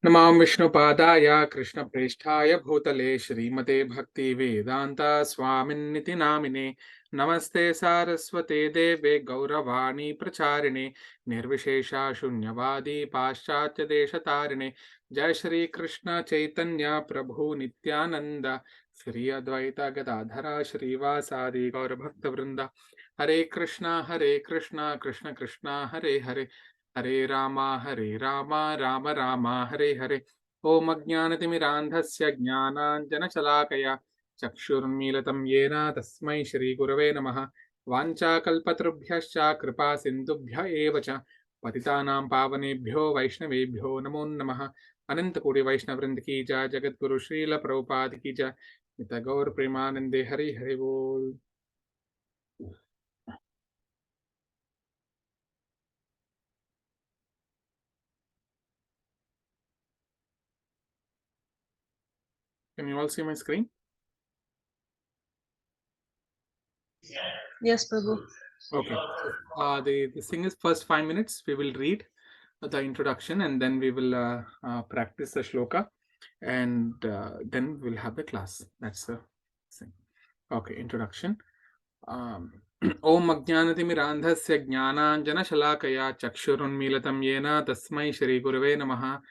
नमां विष्णुपादाय कृष्णप्रेष्ठाय भूतले श्रीमते भक्तिवेदान्ता स्वामिन्निति नामिने नमस्ते सारस्वते देवे गौरवाणी प्रचारिणे निर्विशेषा शून्यवादी पाश्चात्यदेशतारिणे जय श्री कृष्ण चैतन्य प्रभु नित्यानंद श्री अद्वैत गदाधर श्रीवासादि गौरभक्तवृंद हरे कृष्णा कृष्ण कृष्णा हरे हरे हरे राम राम राम हरे हरे ओम अज्ञानतिमिरान्धस्य ज्ञानाञ्जनशलाकया चक्षुर्मीलितं येन तस्मै श्रीगुरवे नमः वाञ्छाकल्पतरुभ्यश्च कृपासिन्धुभ्य एव च पतितानां पावनेभ्यो वैष्णवेभ्यो नमो नमः अनंतकोटि वैष्णववृंद की जय जगद्गुरु श्रील प्रभुपाद की जय नित गौर प्रेमानंदे हरि हरि बोल। Can you all see my screen? Yes, Prabhu. Okay. This thing is first 5 minutes. We will read the introduction and then we will practice the shloka and then we'll have the class. That's the thing. Okay. Introduction. Om Ajnanatimirandhasya Jnananjanashalakaya Chakshurunmilitam Yena Tasmai Shri Gurave Namaha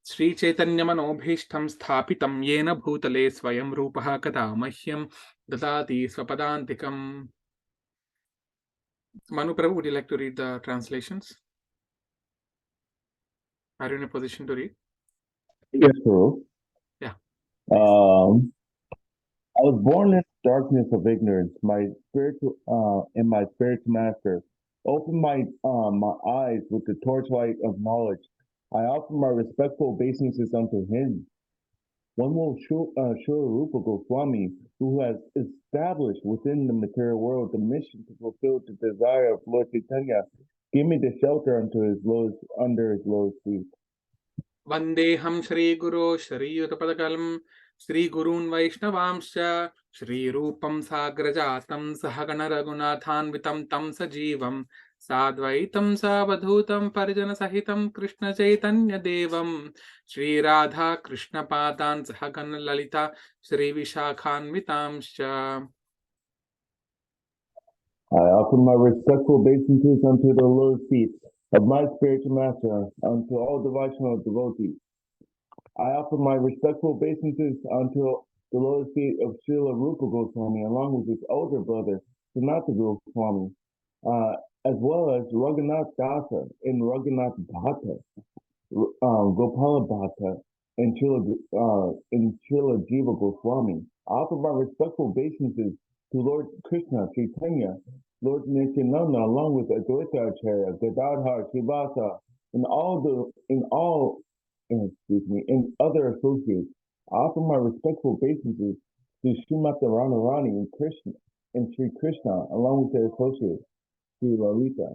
Shri Chaitanyamanobhishtam Sthapitam Yena Bhutale Swayam Rupaha Kada Mahyam Dadati Swapadantikam. Manu Prabhu, would you like to read the translations? Are you in a position to read? Yes, Guru. Yeah. I was born in darkness of ignorance. My spiritual master opened my eyes with the torchlight of knowledge. I offer my respectful obeisances unto him. One will Srila Rupa Goswami, who has established within the material world the mission to fulfill the desire of Lord Chaitanya, give me the shelter under his lotus feet. Vandeham Shri Guru Shri Yutapadakalam Shri Gurun Vaishnavamscha Shri Rupam Sagrajatam Sahagana Raghunathan Vitam Tam Sajivam Sadvaitam Savadhutam Parijana Sahitam Krishna Chaitanya Devam Shri Radha Krishna Padan Sahagana Lalita Shri Vishakhan Vitamscha. I offer my respectful obeisances unto the lotus feet of my spiritual master, unto all the Vaishnava devotees. I offer my respectful obeisances unto the lotus feet of Srila Rupa Goswami, along with his older brother, Sanatana Goswami, as well as Raghunath Dasa and Raghunath Bhatta, Gopala Bhatta, and Srila Jiva Goswami. I offer my respectful obeisances to Lord Krishna, Chaitanya, Lord Nityananda, along with Advaita Acharya, Gadadhar, Srivasa, and other associates. I offer my respectful obeisances to Srimati Radharani and Sri Krishna, along with their associates, Sri Lalita.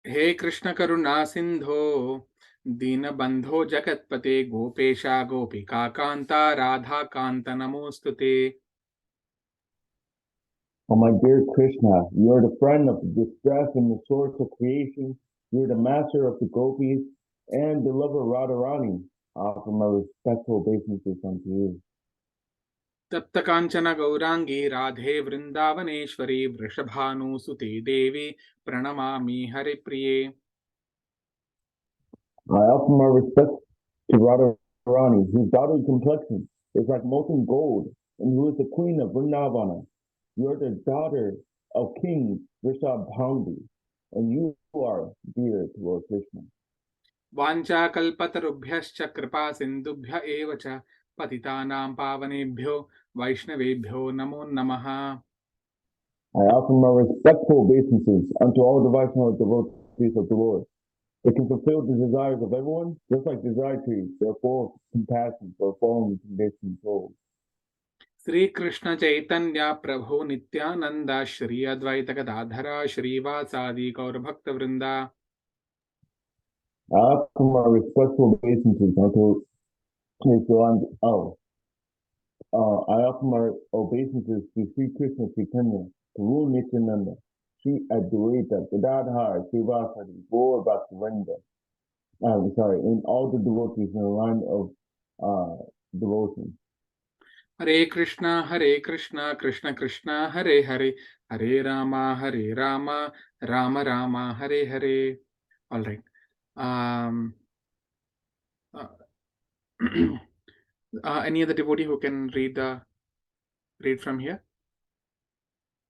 He Krishna Karuna Sindho Dinabandho Jagatpate Gopesha Gopika Kanta Radha Kanta Namostute. Oh, my dear Krishna, you are the friend of the distress and the source of creation. You are the master of the gopis and the lover Radharani. I offer my respectful obeisances unto you. Tapta Kanchana Gaurangi Radhe Vrindavaneshwari Vrishabhanu Sute Devi Pranamami Hari Priye. I offer my respect to Radharani, whose daughter's complexion is like molten gold, and who is the queen of Vrindavana. You are the daughter of King Vrishabhanu, and you are dear to Lord Krishna. Vancha kalpatarubhyascha kripa sindubhya eva cha patitanam pavanebhyo vaishnavebhyo namo namaha. I offer my respectful obeisances unto all the Vaishnava devotees of the Lord. It can fulfill the desires of everyone, just like desire trees. They are full of compassion for fallen and conditioned souls. Sri Krishna Chaitanya Prabhu Nityananda Shri Advaita Gadadhara Shri Vasadi Gaur Bhakta Vrinda. I offer my respectful obeisances unto I offer my obeisances to Sri Krishna Chaitanya, to rule Nityananda, Sri Advaita Gadadhar Srivasadi Gaur Bhaktivinoda. In all the devotees in the line of devotion. Hare Krishna, Krishna Krishna, Hare Hare, Hare Rama, Rama Rama, Hare Hare. All right. Any other devotee who can read from here?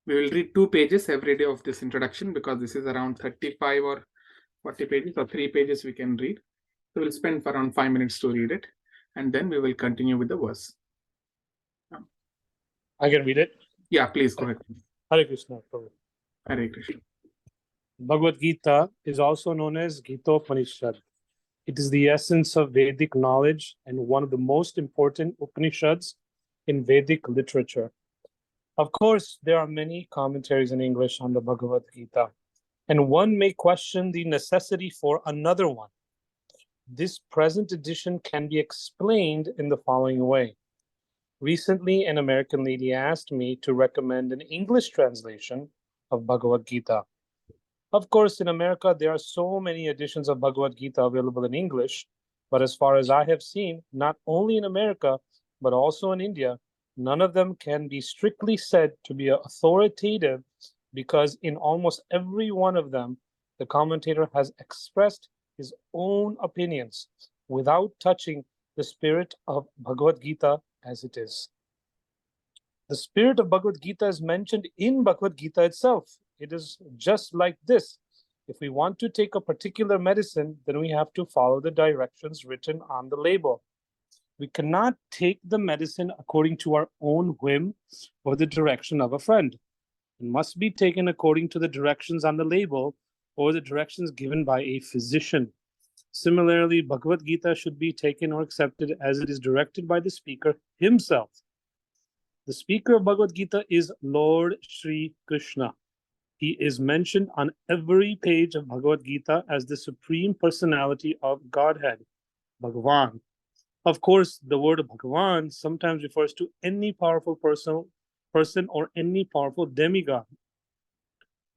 We will read 2 pages every day of this introduction because this is around 35 or 40 pages, or 3 pages we can read. So we'll spend around 5 minutes to read it, and then we will continue with the verse. I can read it. Yeah, please go ahead. Hare Krishna, Prabhu. Hare Krishna. Bhagavad Gita is also known as Gita-Upanishad. It is the essence of Vedic knowledge and one of the most important Upanishads in Vedic literature. Of course, there are many commentaries in English on the Bhagavad Gita, and one may question the necessity for another one. This present edition can be explained in the following way. Recently, an American lady asked me to recommend an English translation of Bhagavad Gita. Of course, in America, there are so many editions of Bhagavad Gita available in English, but as far as I have seen, not only in America, but also in India, none of them can be strictly said to be authoritative because in almost every one of them, the commentator has expressed his own opinions without touching the spirit of Bhagavad Gita as it is. The spirit of Bhagavad Gita is mentioned in Bhagavad Gita itself. It is just like this. If we want to take a particular medicine, then we have to follow the directions written on the label. We cannot take the medicine according to our own whim or the direction of a friend. It must be taken according to the directions on the label or the directions given by a physician. Similarly, Bhagavad Gita should be taken or accepted as it is directed by the speaker himself. The speaker of Bhagavad Gita is Lord Sri Krishna. He is mentioned on every page of Bhagavad Gita as the Supreme Personality of Godhead, Bhagavan. Of course, the word Bhagavan sometimes refers to any powerful person or any powerful demigod.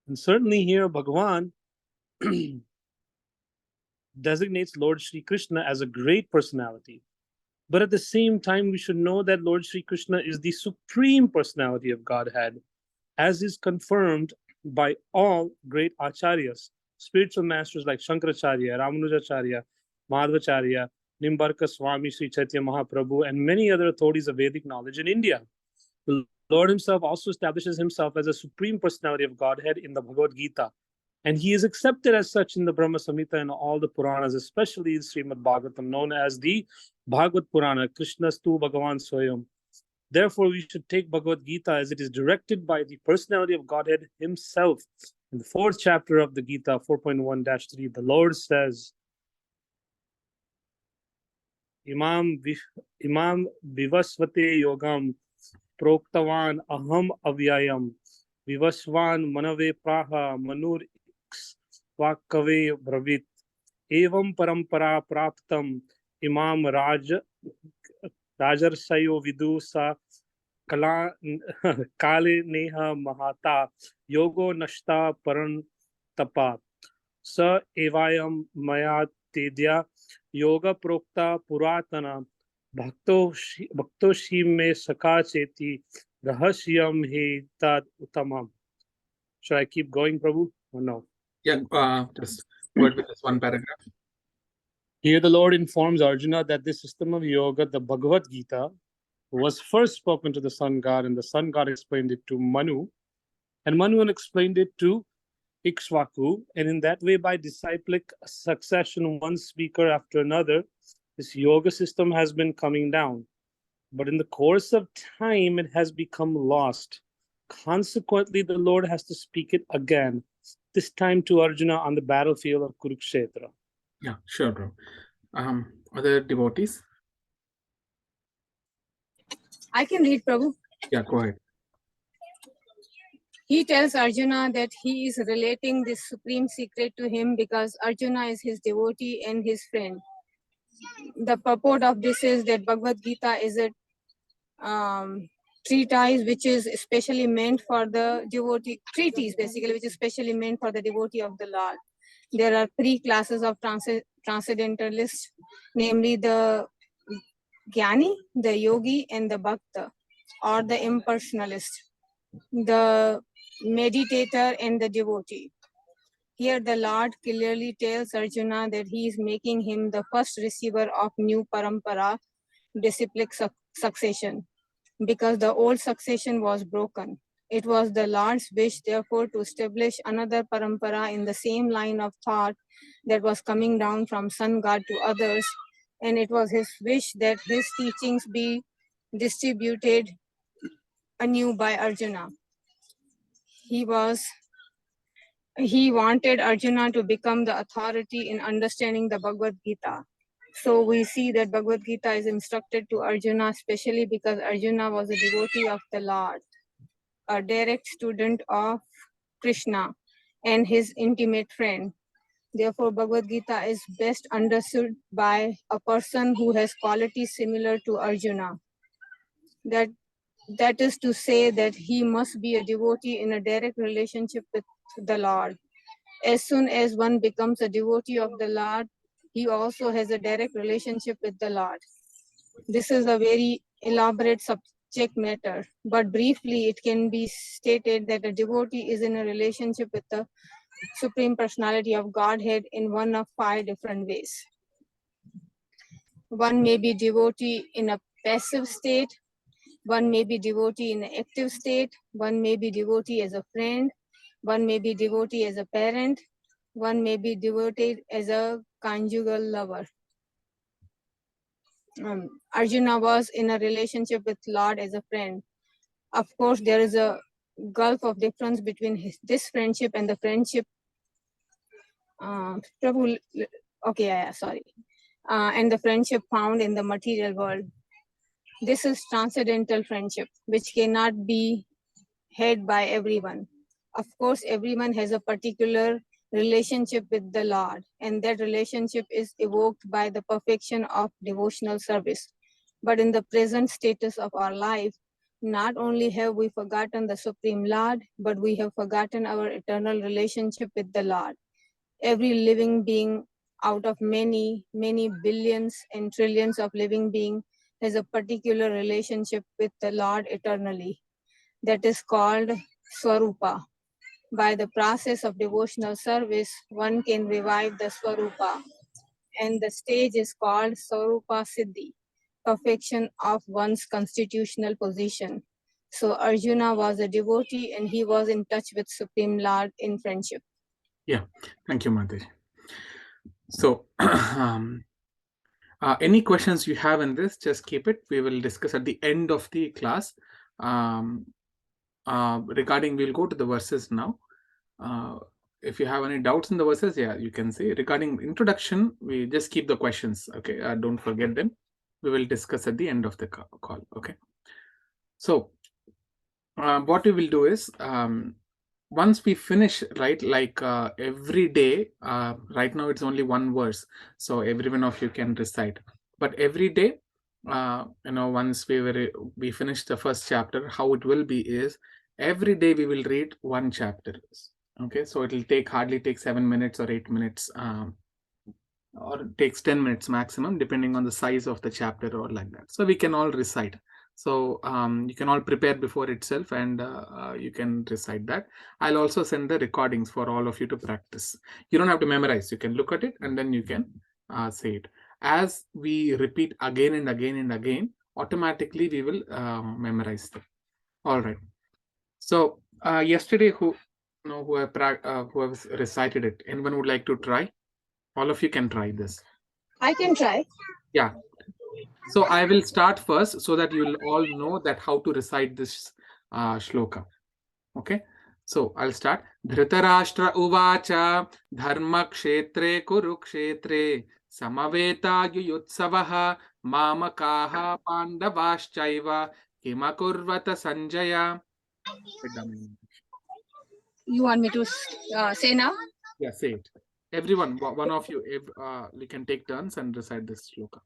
And certainly here, Bhagavan designates Lord Sri Krishna as a great personality. But at the same time, we should know that Lord Sri Krishna is the Supreme Personality of Godhead, as is confirmed by all great acharyas, spiritual masters like Shankaracharya, Ramanujacharya, Madhvacharya, Nimbarka Swami, Sri Chaitanya Mahaprabhu, and many other authorities of Vedic knowledge in India. The Lord himself also establishes himself as a Supreme Personality of Godhead in the Bhagavad Gita. And he is accepted as such in the Brahma Samhita and all the Puranas, especially in Srimad Bhagavatam, known as the Bhagavad Purana, Krishnastu Bhagavan Swayam. Therefore, we should take Bhagavad Gita as it is directed by the personality of Godhead himself. In the 4th chapter of the Gita, 4.1-3, the Lord says, Imam Vivasvate Yogam Proktavan Aham Avyayam Vivasvan Manave Praha Manur Vakave Bravit Evam Parampara Praptam Imam Rajarsayo Vidusa Kale Neha Mahata Yogo Nashta Paran Tapa Sa Evayam Maya Tedya Yoga Prokta Puratana Bhaktoshi Me Saka Cheti Rahasyam He Tad Uttamam. Should I keep going, Prabhu, or no? Yeah, just go ahead with this one paragraph. Here the Lord informs Arjuna that this system of yoga, the Bhagavad Gita, was first spoken to the sun god, and the sun god explained it to Manu, and Manu explained it to Ikshvaku, and in that way, by disciplic succession, one speaker after another, this yoga system has been coming down. But in the course of time, it has become lost. Consequently, the Lord has to speak it again, this time to Arjuna on the battlefield of Kurukshetra. Yeah, sure, bro. Other devotees? I can read, Prabhu. Yeah, go ahead. He tells Arjuna that he is relating this supreme secret to him because Arjuna is his devotee and his friend. The purport of this is that Bhagavad Gita is a treatise which is especially meant for the devotee, treatise basically, which is specially meant for the devotee of the Lord. There are three classes of transcendentalists, namely the Jnani, the Yogi, and the Bhakta, or the impersonalist, the meditator, and the devotee. Here the Lord clearly tells Arjuna that he is making him the first receiver of new parampara, disciplic succession, because the old succession was broken. It was the Lord's wish, therefore, to establish another parampara in the same line of thought that was coming down from sun god to others, and it was his wish that his teachings be distributed anew by Arjuna. He wanted Arjuna to become the authority in understanding the Bhagavad Gita. So we see that Bhagavad Gita is instructed to Arjuna, especially because Arjuna was a devotee of the Lord, a direct student of Krishna, and his intimate friend. Therefore, Bhagavad Gita is best understood by a person who has qualities similar to Arjuna. That is to say that he must be a devotee in a direct relationship with the Lord. As soon as one becomes a devotee of the Lord, he also has a direct relationship with the Lord. This is a very elaborate subject matter, but briefly it can be stated that a devotee is in a relationship with the Supreme Personality of Godhead in one of 5 different ways. One may be devotee in a passive state, one may be devotee in an active state, one may be devotee as a friend, one may be devotee as a parent, one may be devoted as a conjugal lover. Arjuna was in a relationship with Lord as a friend. Of course, there is a gulf of difference between this friendship and the friendship. And the friendship found in the material world. This is transcendental friendship, which cannot be had by everyone. Of course, everyone has a particular relationship with the Lord, and that relationship is evoked by the perfection of devotional service. But in the present status of our life, not only have we forgotten the Supreme Lord, but we have forgotten our eternal relationship with the Lord. Every living being out of many, many billions and trillions of living beings has a particular relationship with the Lord eternally. That is called Swarupa. By the process of devotional service, one can revive the Swarupa, and the stage is called Swarupa Siddhi, perfection of one's constitutional position. So Arjuna was a devotee and he was in touch with Supreme Lord in friendship. Yeah, thank you, Mataji. So, any questions you have in this, just keep it. We will discuss at the end of the class. Regarding, we'll go to the verses now. If you have any doubts in the verses, yeah, you can say. Regarding introduction, we just keep the questions, okay? Don't forget them. We will discuss at the end of the call, okay? So, what we will do is, once we finish, right, like every day, right now it's only one verse, so every one of you can recite. But every day, once we finish the first chapter, how it will be is, every day we will read one chapter. Okay, so it will hardly take 7 minutes or 8 minutes, or it takes 10 minutes maximum, depending on the size of the chapter or like that. So we can all recite. So you can all prepare before itself, and you can recite that. I'll also send the recordings for all of you to practice. You don't have to memorize. You can look at it and then you can say it. As we repeat again and again and again, automatically we will memorize them. All right. So yesterday, who have recited it? Anyone would like to try? All of you can try this. I can try. Yeah. So I will start first so that you will all know that how to recite this shloka. Okay. So I'll start. Dhritarashtra uvacha dharma kshetre kurukshetre samaveta yuyutsavaha mamakaha pandavaschaiva kimakurvata sanjaya. You want me to say now? Yeah, say it. Everyone, one of you, you can take turns and recite this shloka.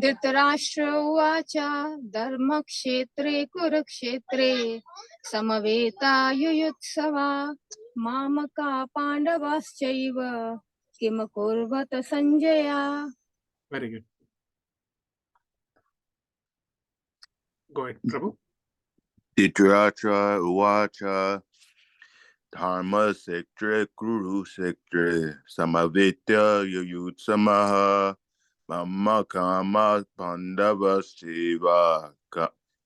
Dhritarashtra उवाच धर्मक्षेत्रे कुरुक्षेत्रे समवेतायुयुत्सवा मामका पाण्डवाश्चैव किम कुर्वत Sanjay. Very good. Go ahead, Prabhu. Dhritarashtra uvacha dharma sektre kuru sektre samavitya yuyutsamaha mama kama pandavastiva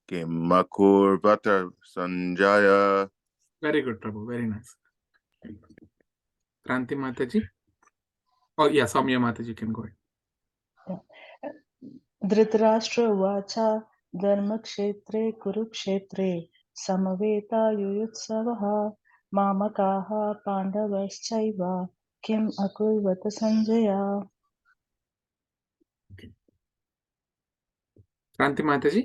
kimakurvata sanjaya. Very good, Prabhu. Very nice. Kranti Mataji. Oh, yeah, Soumya Mataji can go ahead. Dhritarashtra उवाच धर्मक्षेत्रे कुरुक्षेत्रे समवेतायुयुत्सवः मामकाः पाण्डवश्चैव किम् अकुर्वत Sanjay. Kranti Mataji.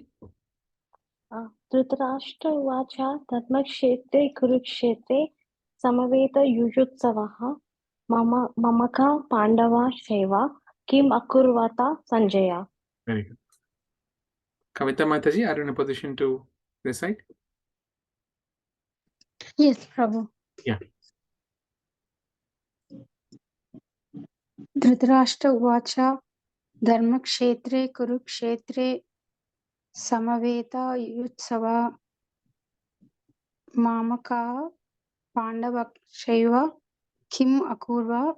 Dhritarashtra उवाच धर्मक्षेत्रे कुरुक्षेत्रे समवेतयुयुत्सवः ममका पाण्डवाश्चैव किम् अकुर्वत Sanjay. Very good. Kavita Mataji, are you in a position to recite? Yes, Prabhu. Yeah. Dhritarashtra uvacha dharmakshetre kurukshetre samaveta yutsava mamaka pandavakshaiva kim akurva.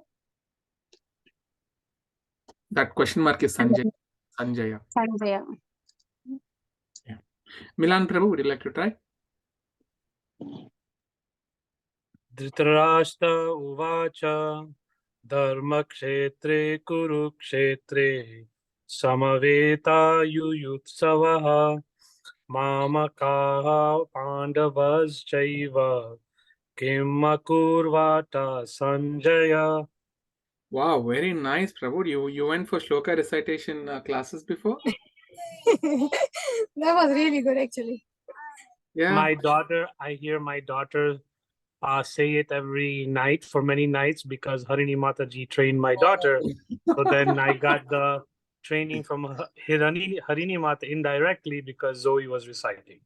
That question mark is Sanjay. Sanjaya. Sanjaya. Yeah. Milan Prabhu, would you like to try? Dhritarashtra uvacha dharmakshetre kurukshetre samaveta yuyutsavaha mamakaha pandavaschaiva kim akurvata sanjaya. Wow, very nice, Prabhu. You went for shloka recitation classes before? That was really good, actually. Yeah. I hear my daughter say it every night for many nights because Harini Mataji trained my daughter. So then I got the training from Harini Mata indirectly because Zoe was reciting.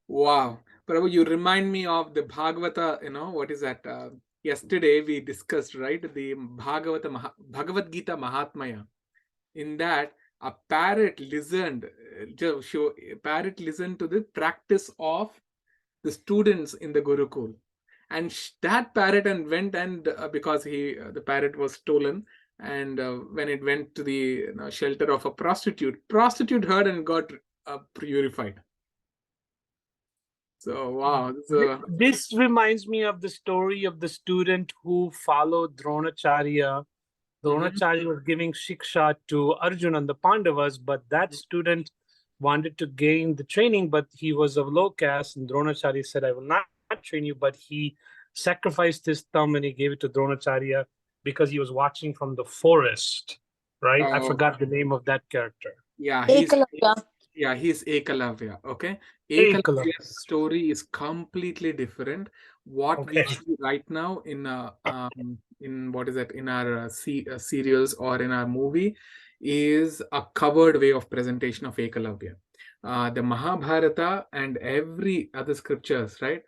Wow. Prabhu, you remind me of the Bhagavata, what is that? Yesterday we discussed, right? The Bhagavad Gita Mahatmaya. In that, a parrot listened to the practice of the students in the Gurukul. And that parrot went and because the parrot was stolen, and when it went to the shelter of a prostitute heard and got purified. So wow, this reminds me of the story of the student who followed Dronacharya. Dronacharya was giving shiksha to Arjuna and the Pandavas, but that student wanted to gain the training, but he was of low caste, and Dronacharya said, I will not train you, but he sacrificed his thumb and he gave it to Dronacharya because he was watching from the forest, right? I forgot the name of that character. Yeah, he's Ekalavya. Okay, Ekalavya's story is completely different. What we see right now in what is that, in our serials or in our movie is a covered way of presentation of Ekalavya. The Mahabharata and every other scriptures, right?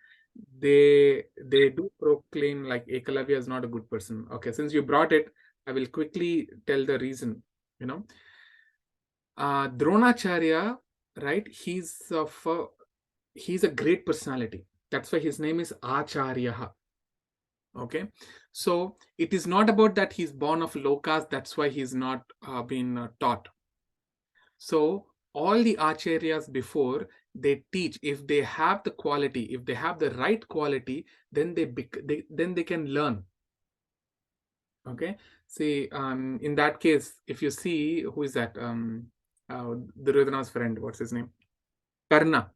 They do proclaim like Ekalavya is not a good person. Okay, since you brought it, I will quickly tell the reason. Dronacharya, right? He's a great personality. That's why his name is Acharya. Okay, so it is not about that he's born of low caste. That's why he's not been taught. So all the acharyas before, they teach. If they have the quality, if they have the right quality, then they can learn. Okay, see, in that case, if you see, who is that? Duryodhana's friend, what's his name? Karna.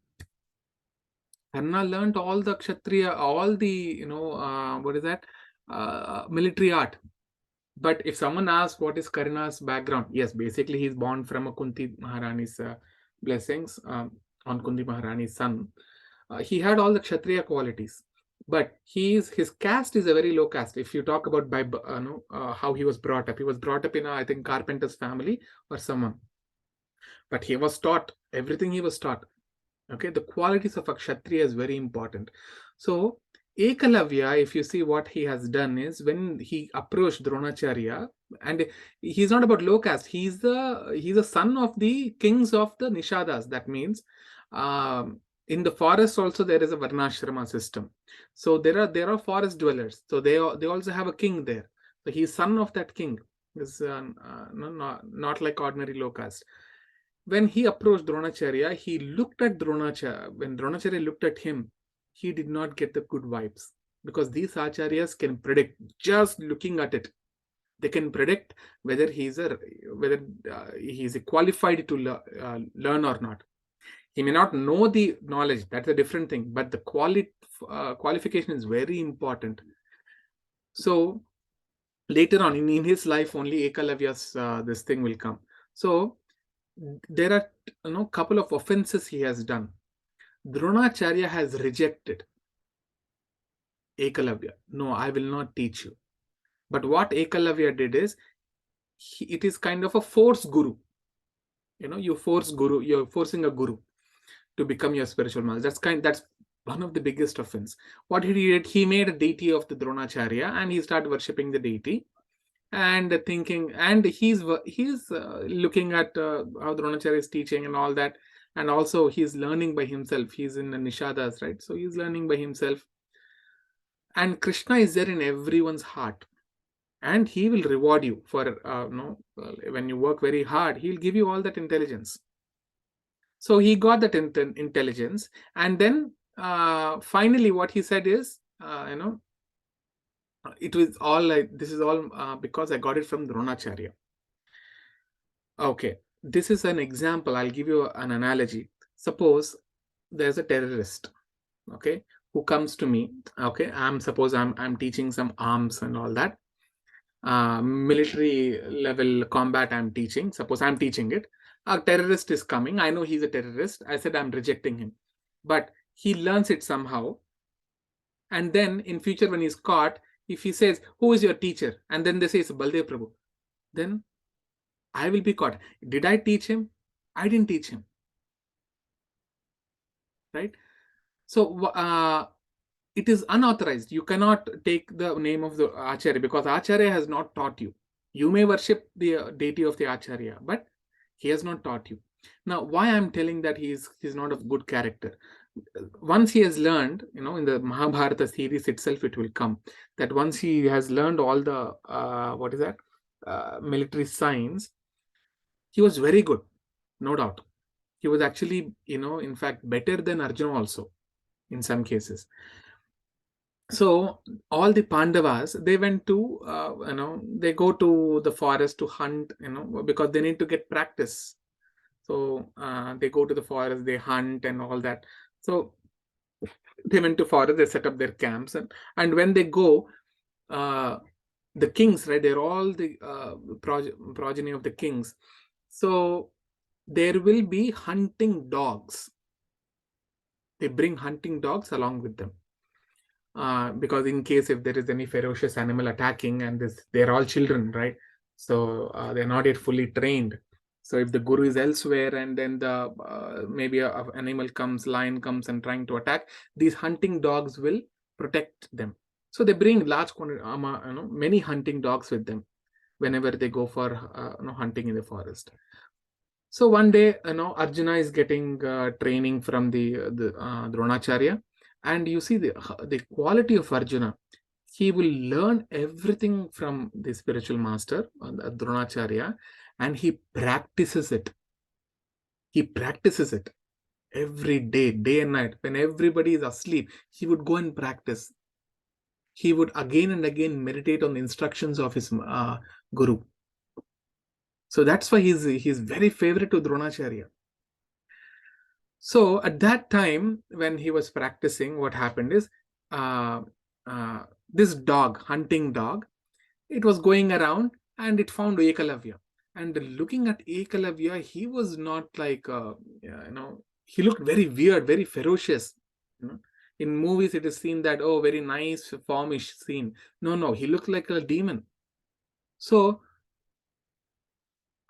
Karna learned all the Kshatriya, all the, what is that? Military art. But if someone asks what is Karna's background, yes, basically he's born from a Kunti Maharani's blessings on Kunti Maharani's son. He had all the Kshatriya qualities, but his caste is a very low caste. If you talk about how he was brought up in a, I think, carpenter's family or someone. but he was taught everything. He was taught. Okay, the qualities of a Kshatriya is very important. So Ekalavya, if you see what he has done is, when he approached Dronacharya, and he's not about low caste, he's the son of the kings of the Nishadas. That means in the forest also there is a Varnashrama system. So there are forest dwellers. So they also have a king there. So he's son of that king. Is not like ordinary low caste. When he approached Dronacharya, he looked at Dronacharya. When Dronacharya looked at him, he did not get the good vibes, because these acharyas can predict just looking at it. They can predict whether he's qualified to learn or not. He may not know the knowledge, that's a different thing, but the qualification is very important. So later on in his life, only Ekalavya's this thing will come. So there are couple of offenses he has done. Dronacharya has rejected Ekalavya. No, I will not teach you. But what Ekalavya did is, it is kind of a force guru. You force guru, you're forcing a guru to become your spiritual master. That's one of the biggest offense. What he did, he made a deity of the Dronacharya and he started worshipping the deity and thinking, and he's looking at how Dronacharya is teaching and all that, and also he's learning by himself. He's in the Nishadas, right? So he's learning by himself, and Krishna is there in everyone's heart, and he will reward you for when you work very hard. He'll give you all that intelligence. So he got that intelligence, and then finally what he said is, it was all like, this is all because I got it from Dronacharya. Okay, this is an example. I'll give you an analogy. Suppose there's a terrorist, okay, who comes to me. Okay, I'm teaching some arms and all that, military level combat I'm teaching. Suppose I'm teaching it. A terrorist is coming. I know he's a terrorist. I said I'm rejecting him, but he learns it somehow. And then in future, when he's caught, if he says, who is your teacher? And then they say it's Baldev Prabhu, then I will be caught. Did I teach him? I didn't teach him. Right? So it is unauthorized. You cannot take the name of the Acharya, because Acharya has not taught you. You may worship the deity of the Acharya, but he has not taught you. Now, why I'm telling that he's not of good character? Once he has learned, in the Mahabharata series itself, it will come that once he has learned all the military science, he was very good, no doubt. He was actually, in fact, better than Arjuna also in some cases. So all the Pandavas, they went to, they go to the forest to hunt, because they need to get practice. So they go to the forest, they hunt and all that. So they went to forest, they set up their camps, and when they go, the kings, right? They're all the progeny of the kings. So there will be hunting dogs. They bring hunting dogs along with them. Because in case if there is any ferocious animal attacking, and they're all children, right? So they're not yet fully trained. So if the guru is elsewhere and then maybe an animal comes, lion comes and trying to attack, these hunting dogs will protect them. So they bring large quantity, many hunting dogs with them whenever they go for hunting in the forest. So one day, Arjuna is getting training from the Dronacharya, and you see the quality of Arjuna. He will learn everything from the spiritual master, Dronacharya, and he practices it. He practices it every day, day and night. When everybody is asleep, he would go and practice. He would again and again meditate on the instructions of his guru. So that's why he's very favorite to Dronacharya. So at that time, when he was practicing, what happened is, this dog, hunting dog, it was going around and it found Ekalavya. And looking at Ekalavya, he was not like, he looked very weird, very ferocious. In movies, it is seen that, oh, very nice, formish scene. No, he looked like a demon. So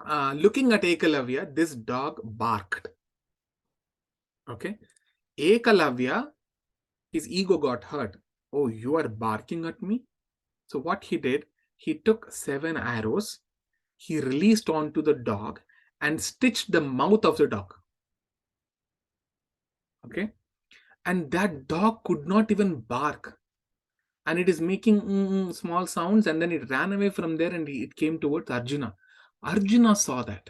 looking at Ekalavya, this dog barked. Okay. Ekalavya, his ego got hurt. Oh, you are barking at me? So what he did, he took 7 arrows, he released onto the dog and stitched the mouth of the dog. Okay. And that dog could not even bark. And it is making small sounds, and then it ran away from there and it came towards Arjuna. Arjuna saw that.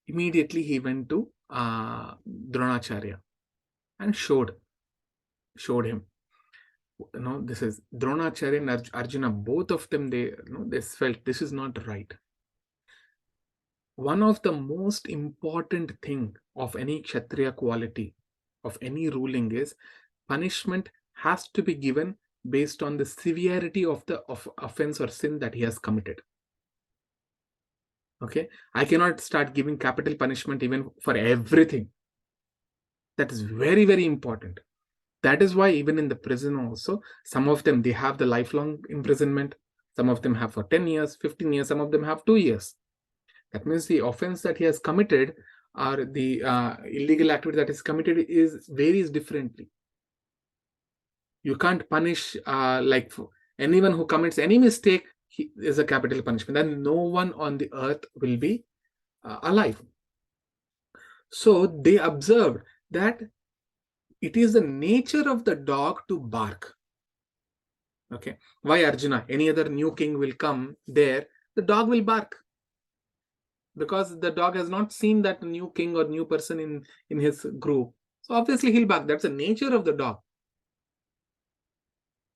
Immediately he went to Dronacharya and showed him. This is Dronacharya and Arjuna, both of them, they felt this is not right. One of the most important thing of any Kshatriya quality, of any ruling, is punishment has to be given based on the severity of the offense or sin that he has committed. Okay, I cannot start giving capital punishment even for everything. That is very, very important. That is why even in the prison also, some of them, they have the lifelong imprisonment. Some of them have for 10 years, 15 years, some of them have 2 years. That means the offense that he has committed or the illegal activity that is committed varies differently. You can't punish like anyone who commits any mistake is a capital punishment. Then no one on the earth will be alive. So they observed that it is the nature of the dog to bark. Okay. Why, Arjuna? Any other new king will come there, the dog will bark. Because the dog has not seen that new king or new person in his group. So obviously he'll bark. That's the nature of the dog.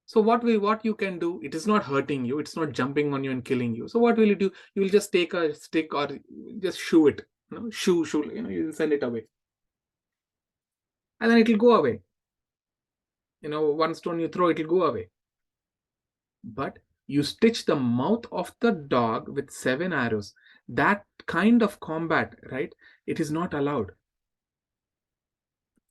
So what you can do, it is not hurting you, it's not jumping on you and killing you. So what will you do? You will just take a stick or just shoo it. Shoo, you'll send it away. And then it will go away. One stone you throw, it will go away. But you stitch the mouth of the dog with 7 arrows. That kind of combat, right? It is not allowed.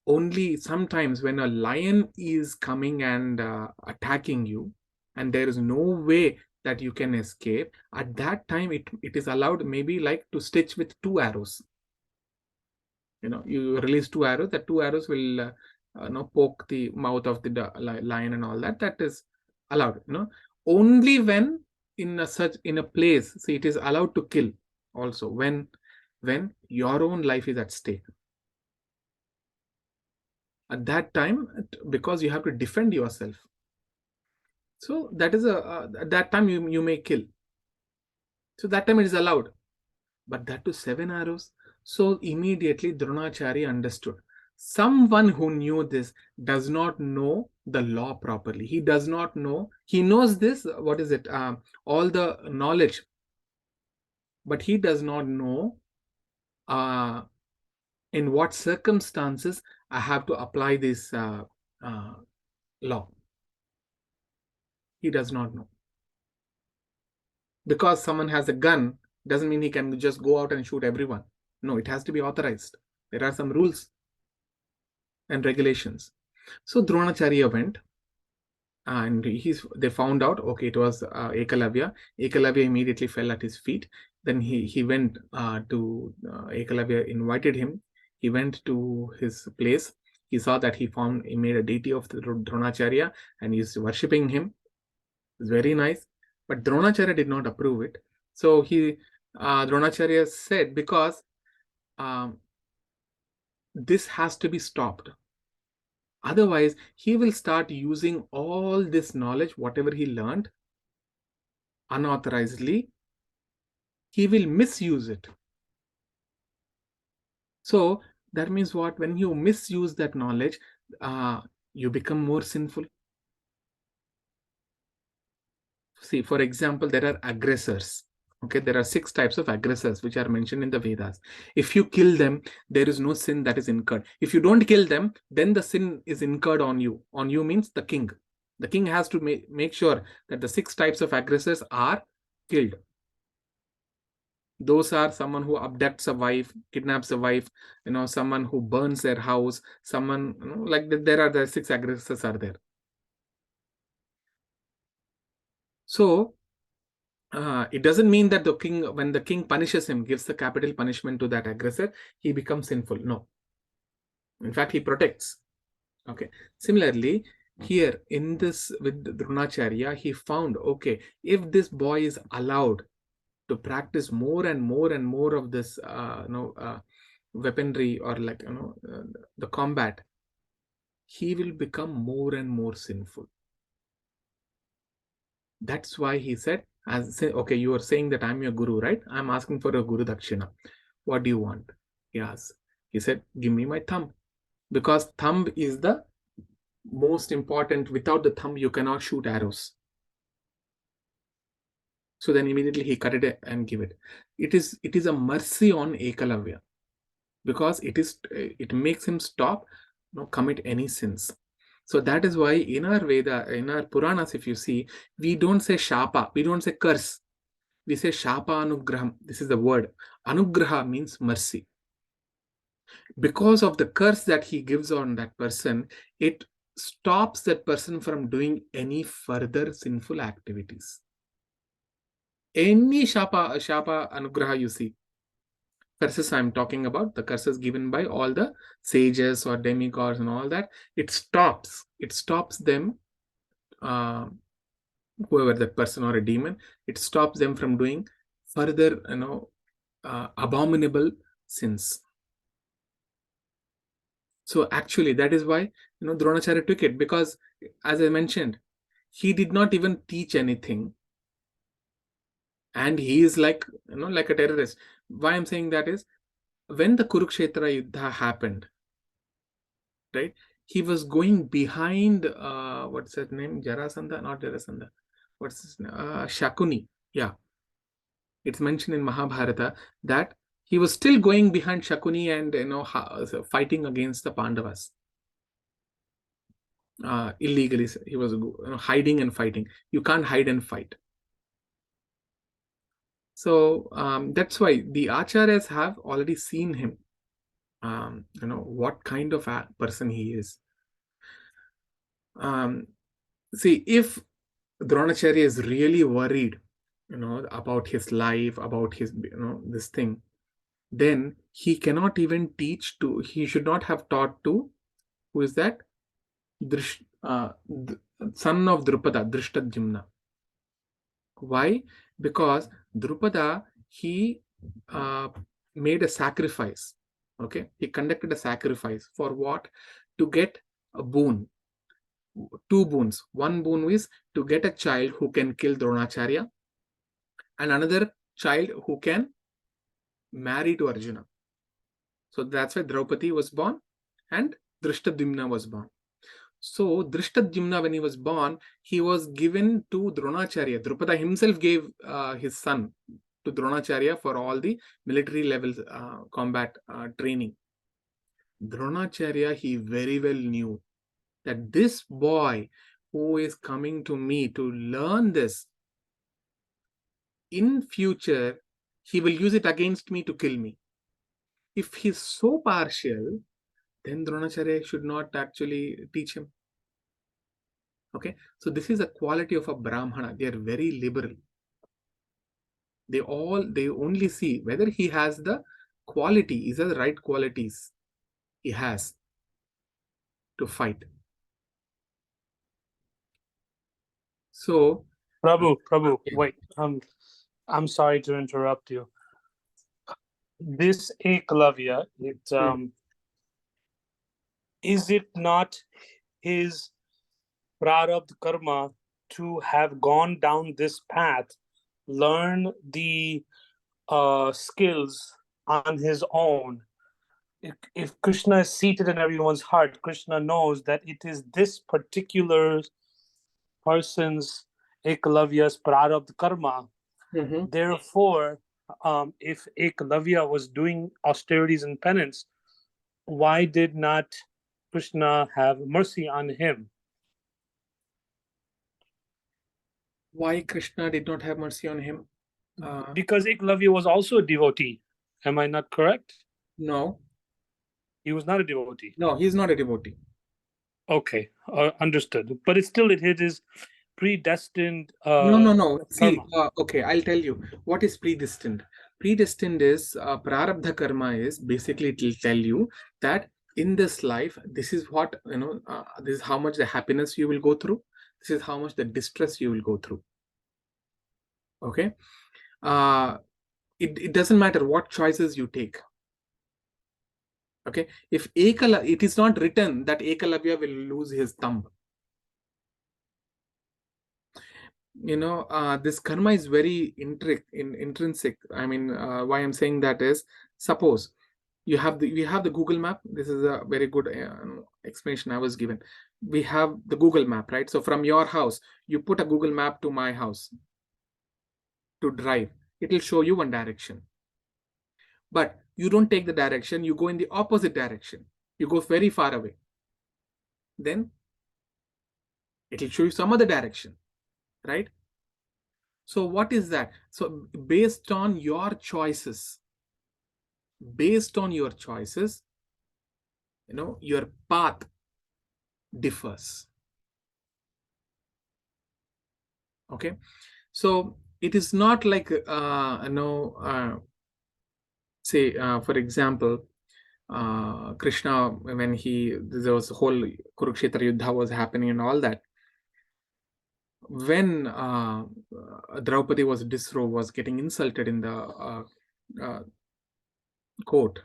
Only sometimes when a lion is coming and attacking you, and there is no way that you can escape, at that time it is allowed maybe like to stitch with 2 arrows. You release 2 arrows, that 2 arrows will poke the mouth of the lion and all that. That is allowed. Only when in a place, see, it is allowed to kill also when your own life is at stake. At that time, because you have to defend yourself. So that is at that time you may kill. So that time it is allowed. But that to 7 arrows. So immediately Dronacharya understood. Someone who knew this does not know the law properly. He does not know. He knows this, what is it? All the knowledge. But he does not know in what circumstances I have to apply this law. He does not know. Because someone has a gun doesn't mean he can just go out and shoot everyone. No, it has to be authorized. There are some rules and regulations. So Dronacharya went and they found out, okay, it was Ekalavya. Ekalavya immediately fell at his feet. Then he went to Ekalavya invited him. He went to his place. He saw that he made a deity of the Dronacharya and he's worshipping him. It's very nice. But Dronacharya did not approve it. So Dronacharya said, because this has to be stopped. Otherwise, he will start using all this knowledge, whatever he learned, unauthorizedly. He will misuse it. So that means what? When you misuse that knowledge, you become more sinful. See, for example, there are aggressors. Okay, there are 6 types of aggressors which are mentioned in the Vedas. If you kill them, there is no sin that is incurred. If you don't kill them, then the sin is incurred on you. On you means the king. The king has to make sure that the 6 types of aggressors are killed. Those are someone who abducts a wife, kidnaps a wife, someone who burns their house, someone, like there are the 6 aggressors are there. So it doesn't mean that the king, when the king punishes him, gives the capital punishment to that aggressor, he becomes sinful. No. In fact, he protects. Okay. Similarly, here in this with Dronacharya, he found, okay, if this boy is allowed to practice more and more and more of this, weaponry, or like, the combat, he will become more and more sinful. That's why he said, okay, you are saying that I'm your guru, right? I'm asking for a guru dakshina. What do you want? He asked. He said, give me my thumb. Because thumb is the most important. Without the thumb, you cannot shoot arrows. So then immediately he cut it and give it. It is a mercy on Ekalavya, because it makes him stop, commit any sins. So that is why in our Veda, in our Puranas, if you see, we don't say shapa, we don't say curse. We say shapa anugraham. This is the word. Anugraha means mercy. Because of the curse that he gives on that person, it stops that person from doing any further sinful activities. Any shapa anugraha you see, curses I'm talking about, the curses given by all the sages or demigods and all that, it stops them, whoever that person or a demon, it stops them from doing further, abominable sins. So actually, that is why, Dronacharya took it, because as I mentioned, he did not even teach anything. And he is like, like a terrorist. Why I'm saying that is, when the Kurukshetra Yuddha happened, right, he was going behind, what's his name? Jarasandha, not Jarasandha. What's his name? Shakuni. Yeah. It's mentioned in Mahabharata that he was still going behind Shakuni and, fighting against the Pandavas. Illegally, he was hiding and fighting. You can't hide and fight. So that's why the acharyas have already seen him, what kind of a person he is. See, if Dronacharya is really worried, about his life, about his, this thing, then he cannot even teach to, he should not have taught to, who is that? Son of Drupada, Drishtadyumna. Why? Because Drupada, he made a sacrifice. Okay, he conducted a sacrifice for what? To get a boon. 2 boons. One boon is to get a child who can kill Dronacharya, and another child who can marry to Arjuna. So that's why Draupadi was born and Drishtadyumna was born. So Drishtadyumna, when he was born, he was given to Dronacharya. Drupada himself gave his son to Dronacharya for all the military level combat training. Dronacharya, he very well knew that this boy who is coming to me to learn this, in future, he will use it against me to kill me. If he's so partial, then Dronacharya should not actually teach him. Okay, so this is a quality of a Brahmana. They are very liberal. They only see whether he has the quality, is the right qualities he has to fight. So, Prabhu, wait. I'm sorry to interrupt you. This Eklavya, is it not his prarabdha karma to have gone down this path, learn the skills on his own? If Krishna is seated in everyone's heart, Krishna knows that it is this particular person's Eklavya's prarabdha karma. Therefore, if Eklavya was doing austerities and penance, why did not Krishna have mercy on him? Why Krishna did not have mercy on him? Because Eklavya was also a devotee. Am I not correct? No. He was not a devotee. No, he's not a devotee. Okay, understood. But it's still, it is predestined. No. See, karma. okay, I'll tell you what is predestined. Predestined is prarabdha karma is basically it will tell you that in this life, this is what this is how much the happiness you will go through. This is how much the distress you will go through. Okay, it doesn't matter what choices you take. Okay, if it is not written that Ekalavya will lose his thumb. This karma is very intrinsic. I mean, why I'm saying that is, suppose we have the Google map. This is a very good explanation I was given. We have the Google map, right? So from your house, you put a Google map to my house to drive. It will show you one direction. But you don't take the direction, you go in the opposite direction. You go very far away. Then it will show you some other direction, right? So what is that? So based on your choices, your path differs. Okay, so it is not like say for example, Krishna, when there was a whole Kurukshetra Yuddha was happening and all that. When Draupadi was getting insulted in the court,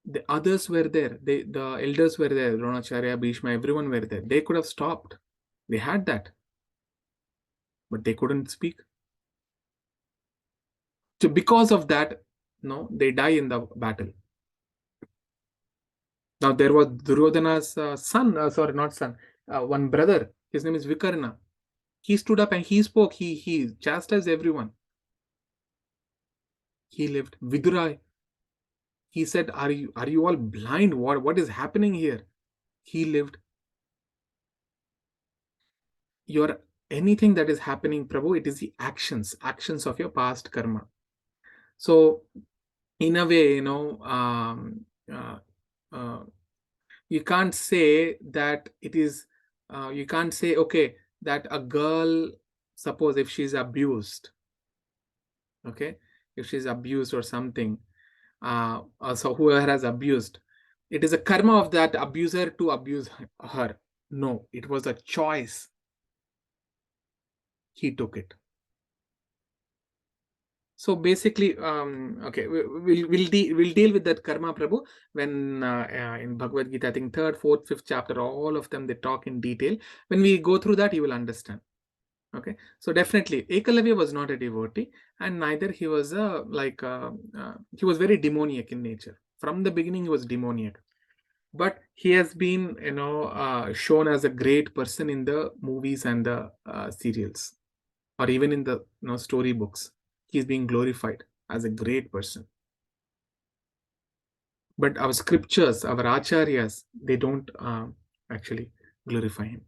the others were there. The elders were there. Dronacharya, Bhishma, everyone were there. They could have stopped. They had that, but they couldn't speak. So because of that, they die in the battle. Now there was Duryodhana's son, one brother. His name is Vikarna. He stood up and he spoke. He chastised everyone. He lived. Vidura, he said, "Are you all blind? What is happening here?" He lived. Anything that is happening, Prabhu, it is the actions of your past karma. So in a way, you can't say that it is. You can't say, okay, that a girl, suppose if she's abused, okay, if she's abused or something, so whoever has abused, it is a karma of that abuser to abuse her. No, it was a choice. He took it. So basically, okay, we'll deal with that karma, Prabhu, when in Bhagavad Gita, I think 3rd, 4th, 5th chapter, all of them, they talk in detail. When we go through that, you will understand. Okay, so definitely Ekalavya was not a devotee, and neither he was he was very demoniac in nature. From the beginning, he was demoniac, but he has been shown as a great person in the movies and the serials, or even in the storybooks. He is being glorified as a great person. But our scriptures, our acharyas, they don't actually glorify him.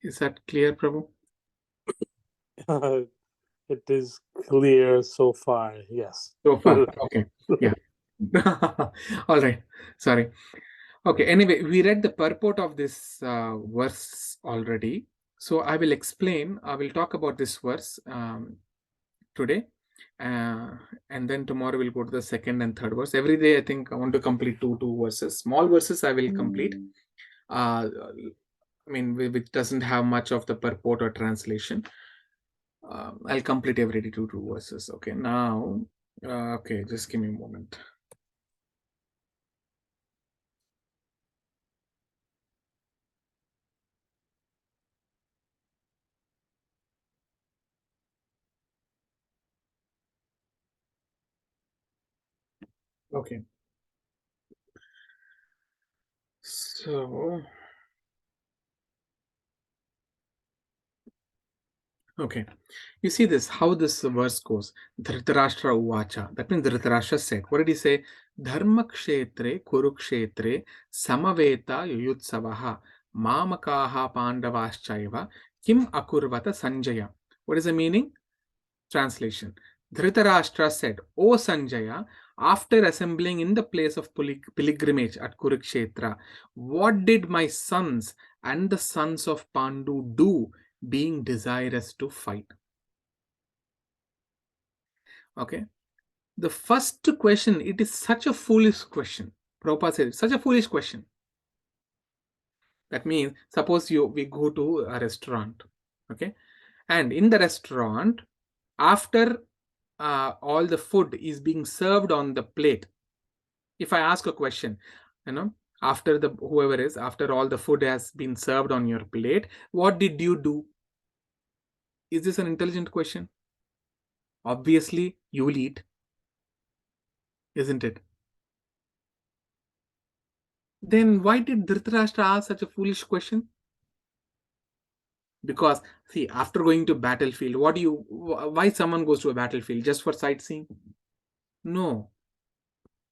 Is that clear, Prabhu? It is clear so far, yes. So far, okay. Yeah. All right. Sorry. Okay, anyway, we read the purport of this verse already. So I will explain, I will talk about this verse today. And then tomorrow we'll go to the 2nd and 3rd verse. Every day, I think I want to complete two verses. Small verses I will complete. I mean, which doesn't have much of the purport or translation. I'll complete every day two verses. Okay, now, okay, just give me a moment. Okay. So, okay. You see this, how this verse goes. Dhritarashtra uvacha. That means Dhritarashtra said. What did he say? Dharma kshetre kurukshetre samaveta yuyutsavaha mamakaha pandavaschaiva kim akurvata Sanjaya. What is the meaning? Translation. Dhritarashtra said, O Sanjaya, after assembling in the place of pilgrimage at Kurukshetra, what did my sons and the sons of Pandu do, being desirous to fight? Okay. The first question, it is such a foolish question. Prabhupada said, such a foolish question. That means, suppose we go to a restaurant, okay, and in the restaurant, after all the food is being served on the plate, if I ask a question, after after all the food has been served on your plate, what did you do? Is this an intelligent question? Obviously, you will eat, isn't it? Then why did Dhritarashtra ask such a foolish question? Because, see, after going to battlefield, why someone goes to a battlefield? Just for sightseeing? No.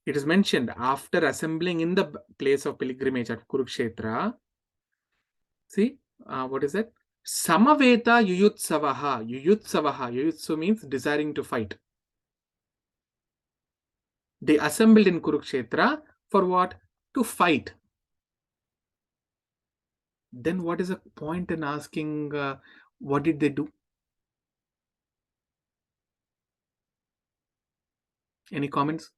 It is mentioned after assembling in the place of pilgrimage at Kurukshetra. See, what is it? Samaveta Yuyutsavaha. Yuyutsu means desiring to fight. They assembled in Kurukshetra for what? To fight. Then what is the point in asking what did they do? Any comments?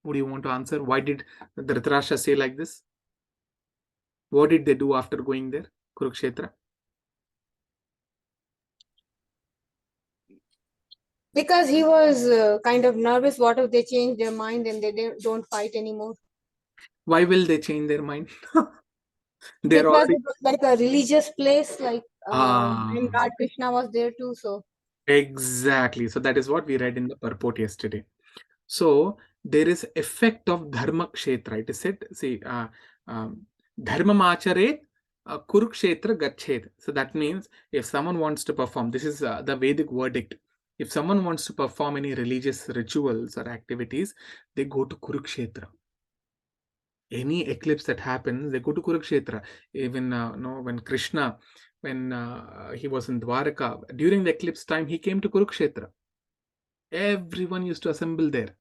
What do you want to answer? Why did Dhritarashtra say like this? What did they do after going there, Kurukshetra? Because he was kind of nervous. What if they change their mind and they don't fight anymore? Why will they change their mind? They're Because already... it was like a religious place, like and God Krishna was there too. So exactly. So that is what we read in the purport yesterday. So there is effect of dharma kshetra. It is said, see, dharma machare kurukshetra gachet. So that means if someone wants to perform, this is the Vedic verdict. If someone wants to perform any religious rituals or activities, they go to Kurukshetra. Any eclipse that happens, they go to Kurukshetra. Even when Krishna, when he was in Dwaraka, during the eclipse time, he came to Kurukshetra. Everyone used to assemble there.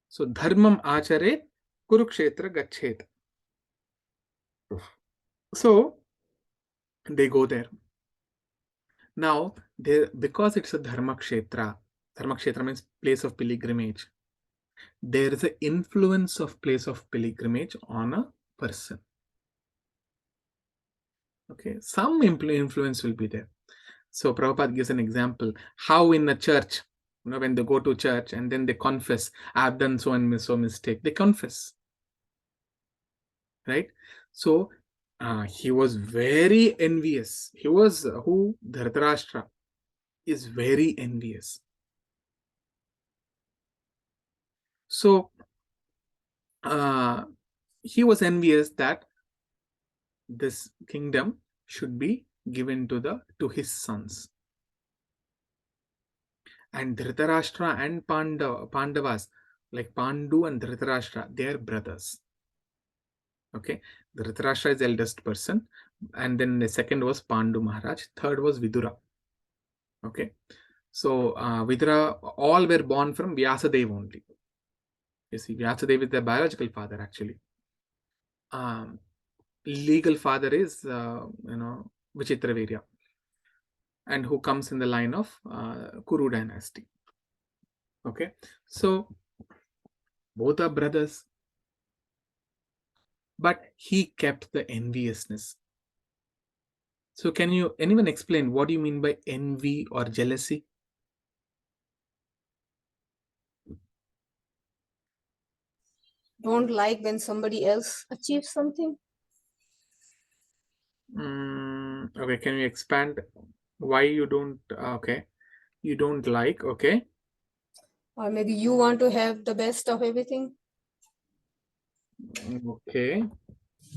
So dharmam achare Kurukshetra gachet. So they go there. Now, because it's a dharma kshetra means place of pilgrimage. There is an influence of place of pilgrimage on a person. Okay, some influence will be there. So Prabhupada gives an example how in a church, when they go to church and then they confess, I've done so and so mistake, they confess, right? So he was very envious. He was Dhritarashtra is very envious. So he was envious that this kingdom should be given to his sons. And Dhritarashtra and Pandavas, like Pandu and Dhritarashtra, they are brothers. Okay, Dhritarashtra is the eldest person, and then the second was Pandu Maharaj, third was Vidura. Okay, so Vidura, all were born from Vyasadeva only. You see, Vyasadeva is their biological father actually. Legal father is Vichitravirya, and who comes in the line of Kuru dynasty. Okay, so both are brothers, but he kept the enviousness. So can anyone explain what do you mean by envy or jealousy? don't like when somebody else achieves something. Okay, can you expand why you don't? Okay, you don't like. Okay, Or maybe you want to have the best of everything. Okay,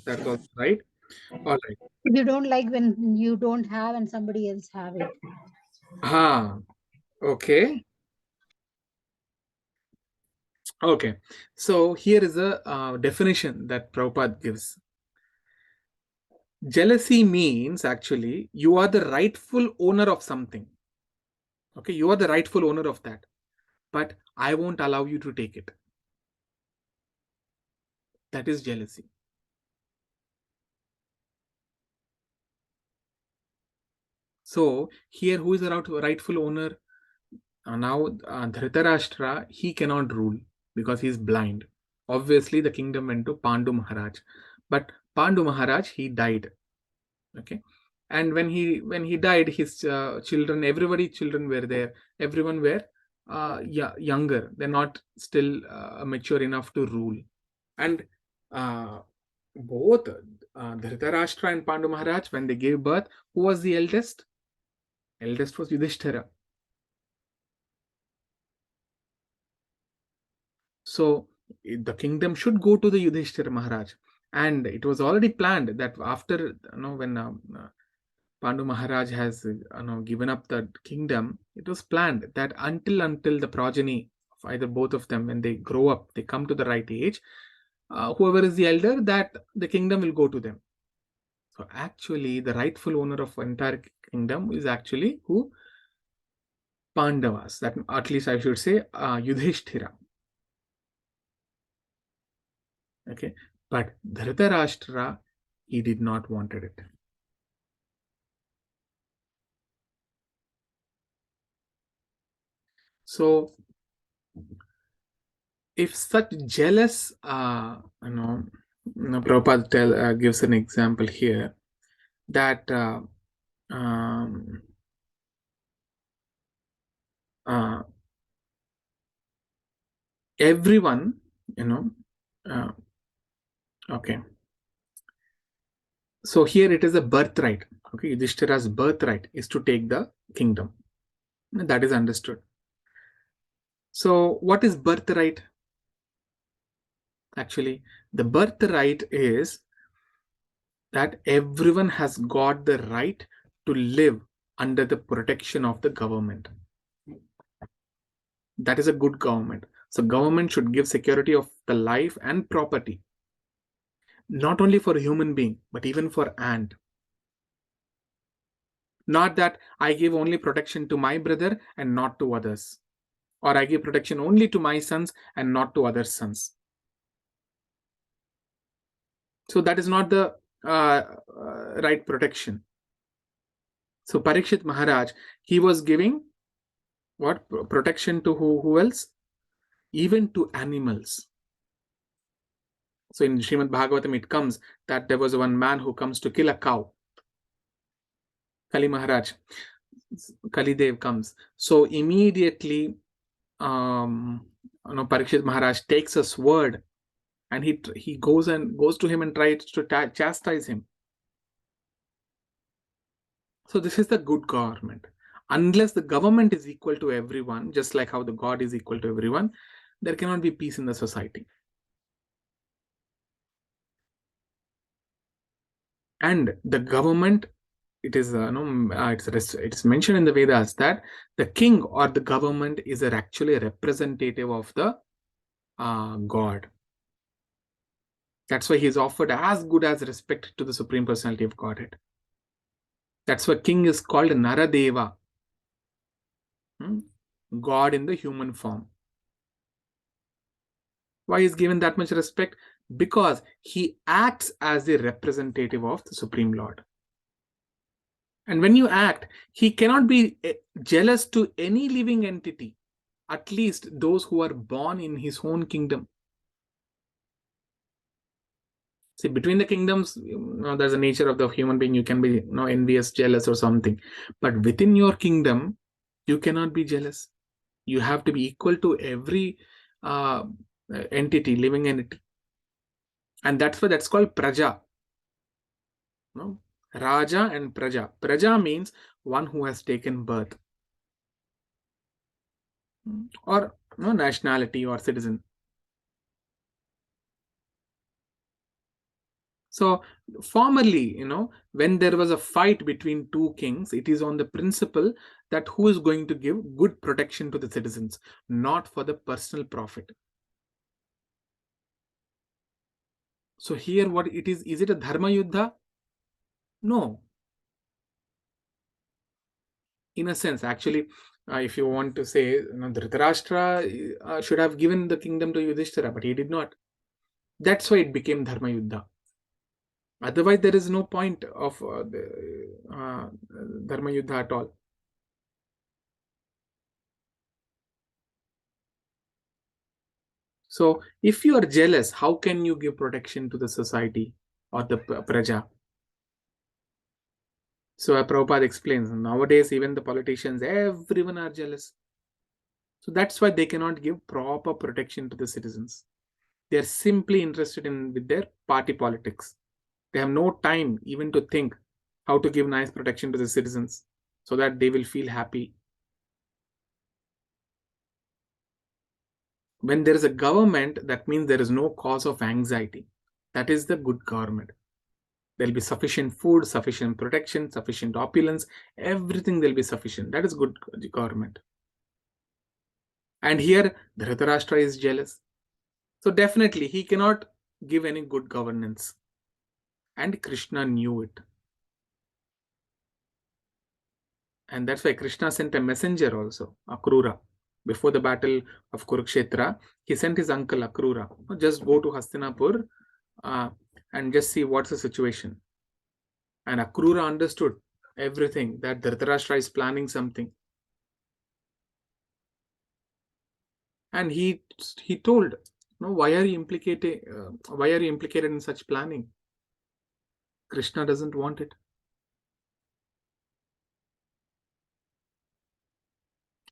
that was right. All right. You don't like when you don't have and somebody else have it. Okay. Okay. So here is a definition that Prabhupada gives. Jealousy means actually you are the rightful owner of something. Okay, you are the rightful owner of that. but I won't allow you to take it. That is jealousy. So here, who is the rightful owner? Now Dhritarashtra, he cannot rule because he is blind. Obviously, the kingdom went to Pandu Maharaj, but Pandu Maharaj, he died. Okay, and when he died, his children, children were there. Everyone were younger. They're not still mature enough to rule. And both Dhritarashtra and Pandu Maharaj, when they gave birth, who was the eldest? Eldest was Yudhishthira. So the kingdom should go to the Yudhishthira Maharaj. And it was already planned that after, when Pandu Maharaj has given up the kingdom, it was planned that until the progeny of either both of them, when they grow up, they come to the right age, whoever is the elder, that the kingdom will go to them. So actually, the rightful owner of entire kingdom is actually who? Pandavas. That, at least I should say, Yudhishthira. Okay, but Dhritarashtra, he did not wanted it. So if such jealous, Prabhupada gives an example here that everyone, okay. So here it is a birthright. Okay, Yudhishthira's birthright is to take the kingdom. That is understood. So what is birthright? Actually, the birthright is that everyone has got the right to live under the protection of the government. That is a good government. So government should give security of the life and property, not only for a human being, but even for ant. Not that I give only protection to my brother and not to others, or I give protection only to my sons and not to other sons. So that is not the right protection. So Parikshit Maharaj, he was giving what? Protection to who else? Even to animals. So in Srimad Bhagavatam, it comes that there was one man who comes to kill a cow. Kali Maharaj, Kali Dev comes. So immediately, Parikshit Maharaj takes a sword and he goes to him and tries to chastise him. So this is the good government. Unless the government is equal to everyone, just like how the God is equal to everyone, there cannot be peace in the society. And the government, it is it's mentioned in the Vedas that the king or the government is actually a representative of the God. That's why he is offered as good as respect to the Supreme Personality of Godhead. That's why king is called Naradeva, God in the human form. Why is given that much respect? Because he acts as the representative of the Supreme Lord. And when you act, he cannot be jealous to any living entity, at least those who are born in his own kingdom. See, between the kingdoms, there's a nature of the human being. You can be envious, jealous or something. But within your kingdom, you cannot be jealous. You have to be equal to every entity, living entity. And that's why that's called Praja. Raja and Praja. Praja means one who has taken birth. Or nationality or citizen. So formerly, when there was a fight between two kings, it is on the principle that who is going to give good protection to the citizens, not for the personal profit. So here what it is it a dharma yuddha? No. In a sense, actually, if you want to say, Dhritarashtra should have given the kingdom to Yudhishthira, but he did not. That's why it became Dharma Yuddha. Otherwise, there is no point of Dharma Yuddha at all. So, if you are jealous, how can you give protection to the society or the praja? So, Prabhupada explains, nowadays, even the politicians, everyone are jealous. So, that's why they cannot give proper protection to the citizens. They are simply interested in with their party politics. They have no time even to think how to give nice protection to the citizens so that they will feel happy. When there is a government, that means there is no cause of anxiety. That is the good government. There will be sufficient food, sufficient protection, sufficient opulence, everything will be sufficient. That is good government. And here, Dhritarashtra is jealous. So definitely, he cannot give any good governance. And Krishna knew it. And that's why Krishna sent a messenger also, Akrura. Before the battle of Kurukshetra, he sent his uncle Akrura. Just go to Hastinapur and just see what's the situation. And Akrura understood everything, that Dhritarashtra is planning something. And he told, no, why are you implicated in such planning? Krishna doesn't want it.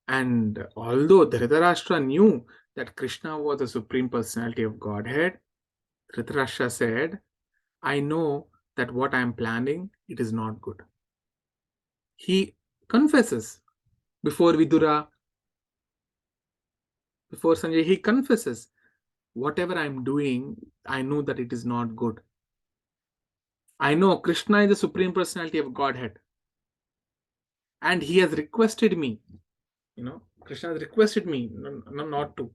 And although Dhritarashtra knew that Krishna was the Supreme Personality of Godhead, Dhritarashtra said, I know that what I am planning, it is not good. He confesses before Vidura, before Sanjay, he confesses, whatever I am doing, I know that it is not good. I know Krishna is the Supreme Personality of Godhead. And he has requested me, Krishna has requested me not to.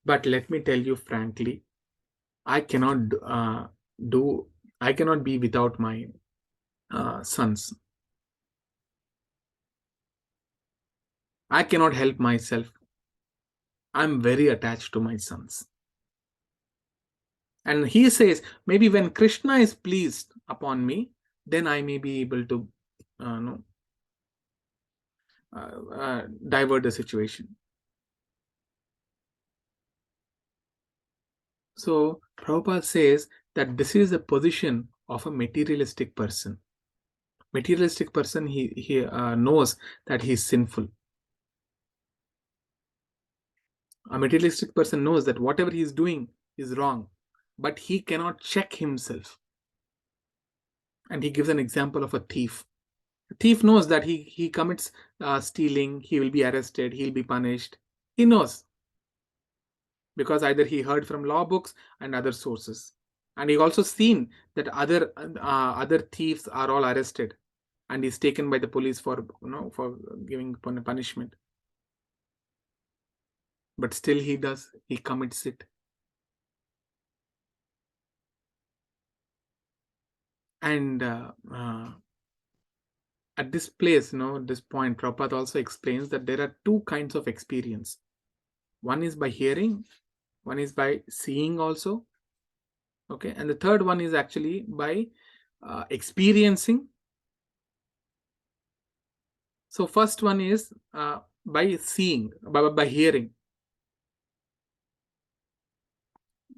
But let me tell you frankly, I cannot be without my sons. I cannot help myself. I'm very attached to my sons. And he says, maybe when Krishna is pleased upon me, then I may be able to divert the situation. So Prabhupada says that this is the position of a materialistic person. Materialistic person, he knows that he is sinful. A materialistic person knows that whatever he is doing is wrong, but he cannot check himself. And he gives an example of a thief. A thief knows that he commits stealing, he will be arrested, he'll be punished. He knows. Because either he heard from law books and other sources. And he also seen that other thieves are all arrested and is taken by the police for giving punishment. But still he commits it. And at this place, this point, Prabhupada also explains that there are two kinds of experience. One is by hearing, one is by seeing also. Okay, and the third one is actually by experiencing. So first one is by seeing, by hearing.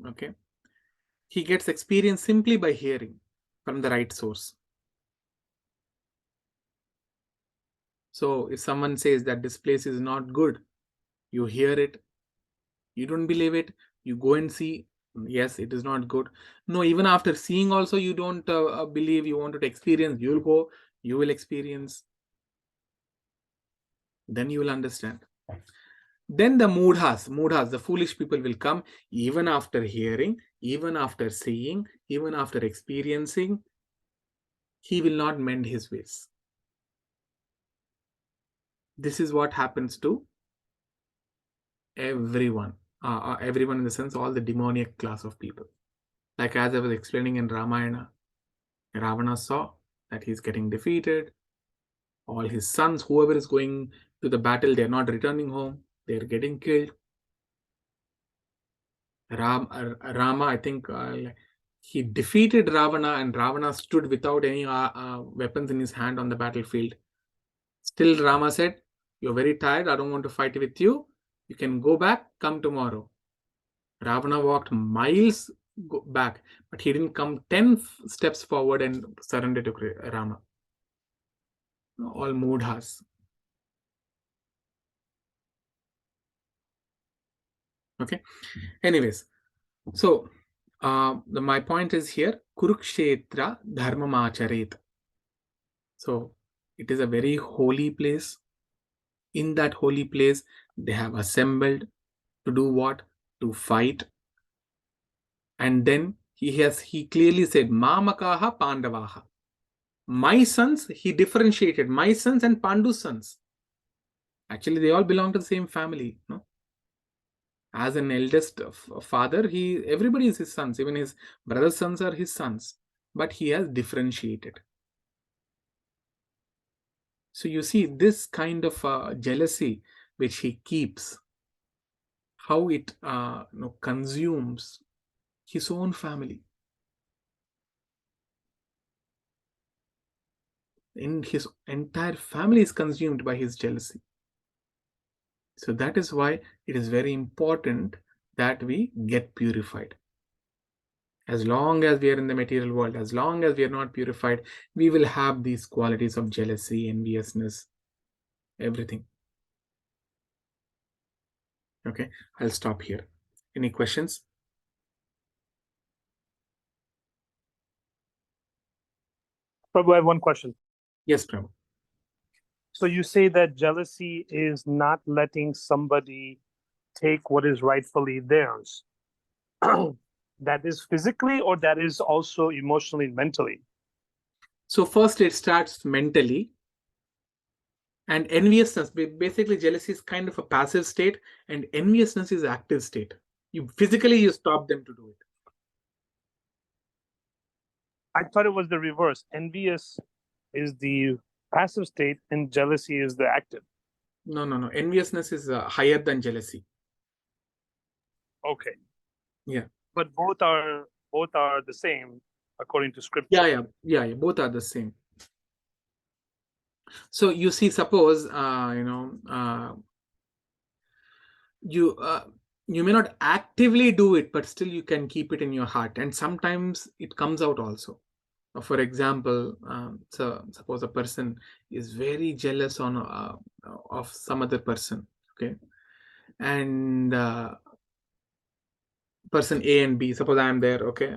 Okay, he gets experience simply by hearing from the right source. So if someone says that this place is not good, you hear it, you don't believe it, you go and see, yes, it is not good. No, even after seeing also you don't believe, you want to experience, you'll go, you will experience. Then you will understand. Then the mudhas, the foolish people will come even after hearing, even after seeing, even after experiencing. He will not mend his ways. This is what happens to everyone. Everyone in the sense, all the demoniac class of people. Like as I was explaining in Ramayana, Ravana saw that he's getting defeated. All his sons, whoever is going to the battle. They're not returning home. They're getting killed. Rama, I think he defeated Ravana, and Ravana stood without any weapons in his hand on the battlefield. Still Rama said, "You're very tired. I don't want to fight with you. You can go back. Come tomorrow." Ravana walked miles back, but he didn't come 10 steps forward and surrender to Rama. All mudhas. Okay. Anyways, so my point is here, Kurukshetra Dharmamacharet. So it is a very holy place. In that holy place, they have assembled to do what? To fight. And then he clearly said, Mamakaha Pandavaha. My sons, he differentiated my sons and Pandu's sons. Actually, they all belong to the same family. No? As an eldest father, everybody is his sons. Even his brother's sons are his sons. But he has differentiated. So you see this kind of jealousy which he keeps, how it consumes his own family. In his entire family is consumed by his jealousy. So that is why it is very important that we get purified. As long as we are in the material world, as long as we are not purified, we will have these qualities of jealousy, enviousness, everything. Okay, I'll stop here. Any questions? Prabhu, I have one question. Yes, Prabhu. So you say that jealousy is not letting somebody take what is rightfully theirs. That is physically, or that is also emotionally and mentally? So first it starts mentally. And enviousness, basically jealousy is kind of a passive state, and enviousness is active state. You physically stop them to do it. I thought it was the reverse. Envious is the passive state and jealousy is the active. No. Enviousness is higher than jealousy. Okay. Yeah. But both are the same according to scripture. Yeah. Both are the same. So you see, suppose you may not actively do it, but still you can keep it in your heart, and sometimes it comes out also. For example, so suppose a person is very jealous of some other person, okay, and person A and B. Suppose I am there, okay.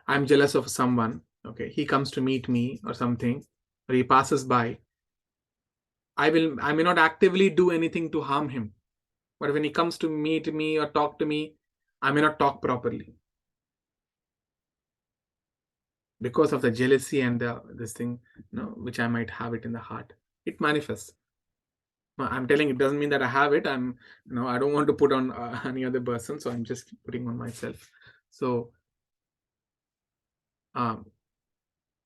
I'm jealous of someone, okay. He comes to meet me or something, or he passes by. I may not actively do anything to harm him, but when he comes to meet me or talk to me, I may not talk properly because of the jealousy and this thing, which I might have it in the heart. It manifests. I'm telling, it doesn't mean that I have it. I don't want to put on any other person, so I'm just putting on myself. So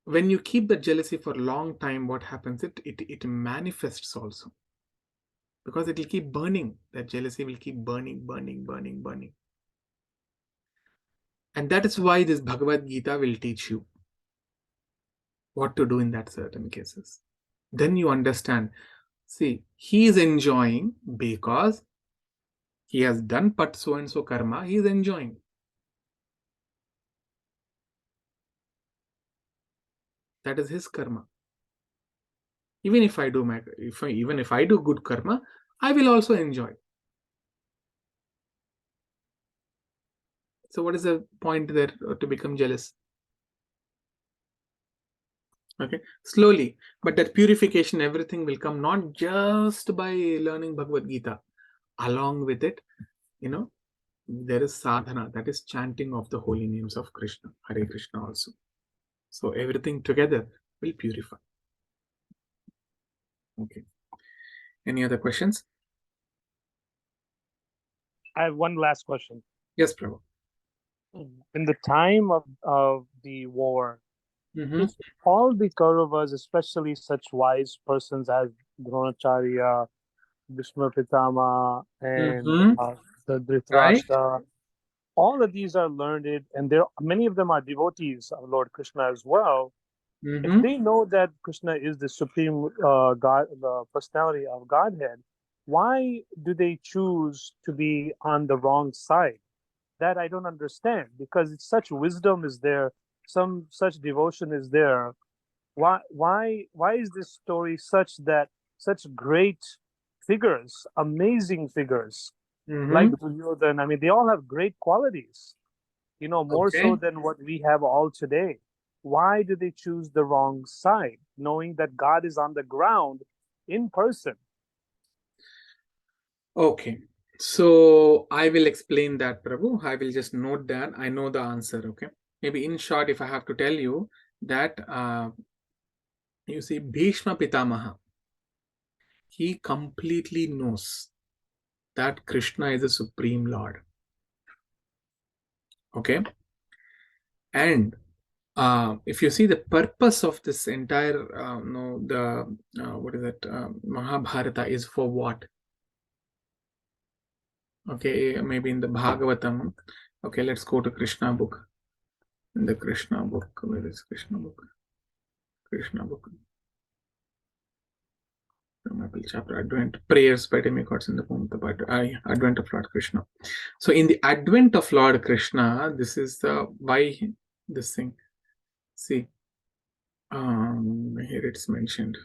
when you keep the jealousy for a long time, what happens? It manifests also, because it will keep burning. That jealousy will keep burning. And that is why this Bhagavad Gita will teach you what to do in that certain cases. Then you understand. See, he is enjoying because he has done but so and so karma. He is enjoying. That is his karma. Even if I do even if I do good karma, I will also enjoy. So what is the point there to become jealous? Okay, slowly, but that purification, everything will come not just by learning Bhagavad Gita. Along with it, there is sadhana, that is chanting of the holy names of Krishna, Hare Krishna also. So everything together will purify. Okay. Any other questions? I have one last question. Yes, Prabhu. In the time of the war, all the Kauravas, especially such wise persons as Dronacharya, Bhishma Pitama, and the Right. Dhritarashtra. All of these are learned, and many of them are devotees of Lord Krishna as well. If they know that Krishna is the supreme God, the personality of Godhead, why do they choose to be on the wrong side? That I don't understand, because such wisdom is there, some such devotion is there. Why is this story such that such great figures, amazing figures, like Duryodhana? I mean, they all have great qualities, more so than what we have all today. Why do they choose the wrong side, knowing that God is on the ground in person? Okay. So I will explain that, Prabhu. I will just note that. I know the answer. Okay. Maybe in short, if I have to tell you that, you see, Bhishma Pitamaha, he completely knows that Krishna is the Supreme Lord. Okay. And if you see the purpose of this entire, what is it, Mahabharata is for what? Okay, maybe in the Bhagavatam. Okay, let's go to Krishna book. In the Krishna book, where is Krishna book? Krishna book. Chapter Advent, prayers by demigods in the womb, Advent of Lord Krishna. So in the Advent of Lord Krishna, this is the why this thing. See, here it's mentioned.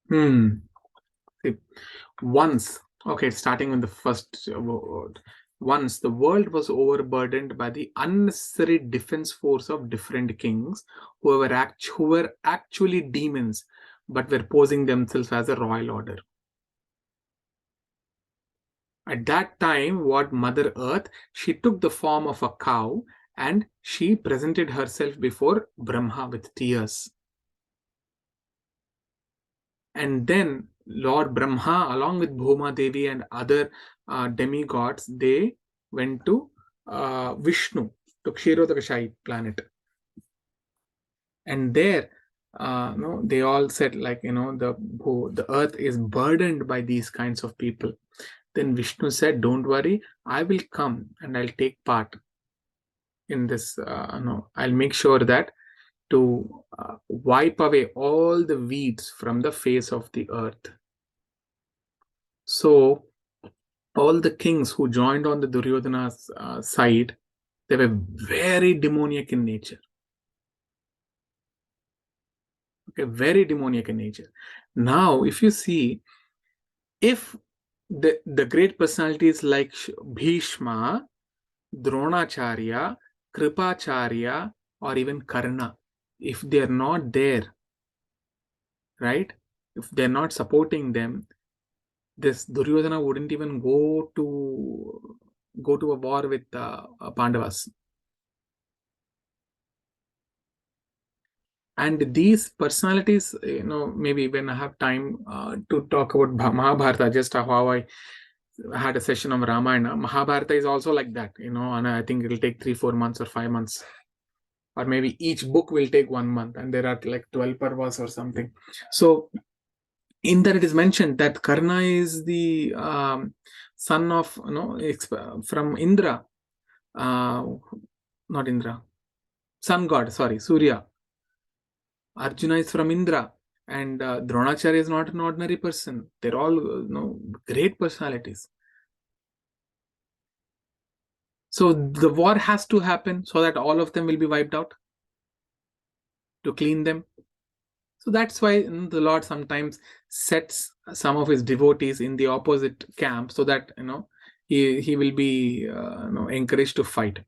See, once, okay, starting with the first word. Once the world was overburdened by the unnecessary defense force of different kings who were actually demons, but were posing themselves as a royal order. At that time, what Mother Earth, she took the form of a cow and she presented herself before Brahma with tears. And then Lord Brahma, along with Bhuma Devi and other demigods, they went to Vishnu, to Kshirodakashai planet. And there, they all said, like, the earth is burdened by these kinds of people. Then Vishnu said, don't worry, I will come and I'll take part in this. I'll make sure that to wipe away all the weeds from the face of the earth. So all the kings who joined on the Duryodhana's side, they were very demoniac in nature. Okay, very demoniac in nature. Now, if you see, if the great personalities like Bhishma, Dronacharya, Kripacharya, or even Karna, if they're not there, right? If they're not supporting them, this Duryodhana wouldn't even go to a war with Pandavas. And these personalities, maybe when I have time to talk about Mahabharata, just how I had a session of Ramayana, Mahabharata is also like that, and I think it'll take 3-4 months or 5 months. Or maybe each book will take 1 month, and there are like 12 parvas or something. So in that it is mentioned that Karna is the son of, from Indra, not Indra, sun god, sorry, Surya. Arjuna is from Indra, and Dronacharya is not an ordinary person. They're all great personalities. So the war has to happen so that all of them will be wiped out, to clean them. So that's why the Lord sometimes sets some of his devotees in the opposite camp, so that he will be encouraged to fight.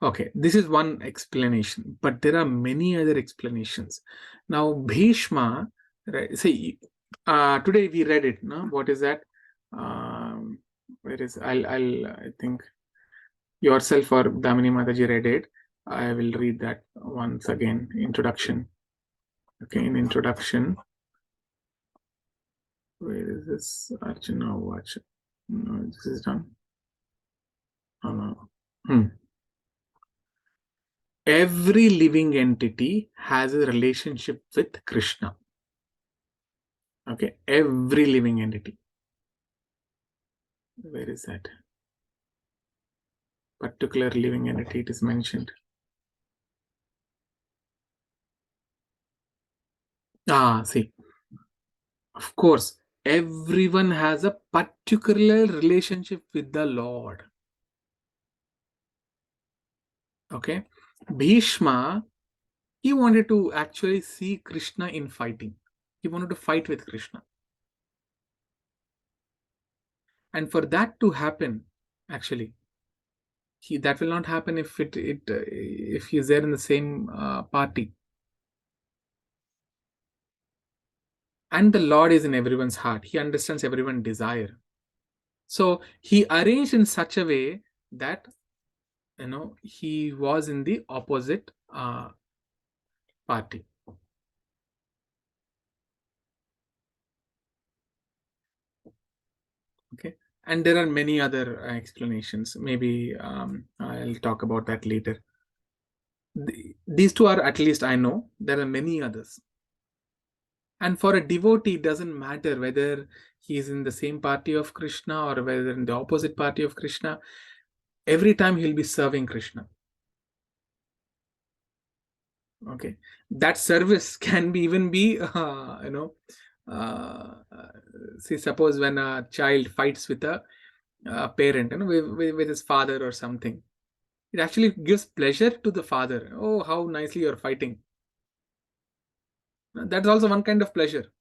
Okay, this is one explanation, but there are many other explanations. Now Bhishma, right, see, today we read it, no? What is that? Where is, I think yourself or Damini Mataji read it. I will read that once again. Introduction. Okay, in introduction, where is this? Arjuna watch. No, this is done. Oh, no. Every living entity has a relationship with Krishna. Okay, every living entity. Where is that? Particular living entity it is mentioned. See, of course, everyone has a particular relationship with the Lord. Okay, Bhishma, he wanted to actually see Krishna in fighting. He wanted to fight with Krishna. And for that to happen, actually, that will not happen if if he's there in the same party. And the Lord is in everyone's heart. He understands everyone's desire. So he arranged in such a way that he was in the opposite party. Okay, and there are many other explanations. Maybe I'll talk about that later. These two are, at least I know, there are many others. And for a devotee, it doesn't matter whether he is in the same party of Krishna or whether in the opposite party of Krishna. Every time he'll be serving Krishna. Okay, that service can be even be see, suppose when a child fights with a parent, with his father or something, it actually gives pleasure to the father. Oh, how nicely you're fighting. That's also one kind of pleasure.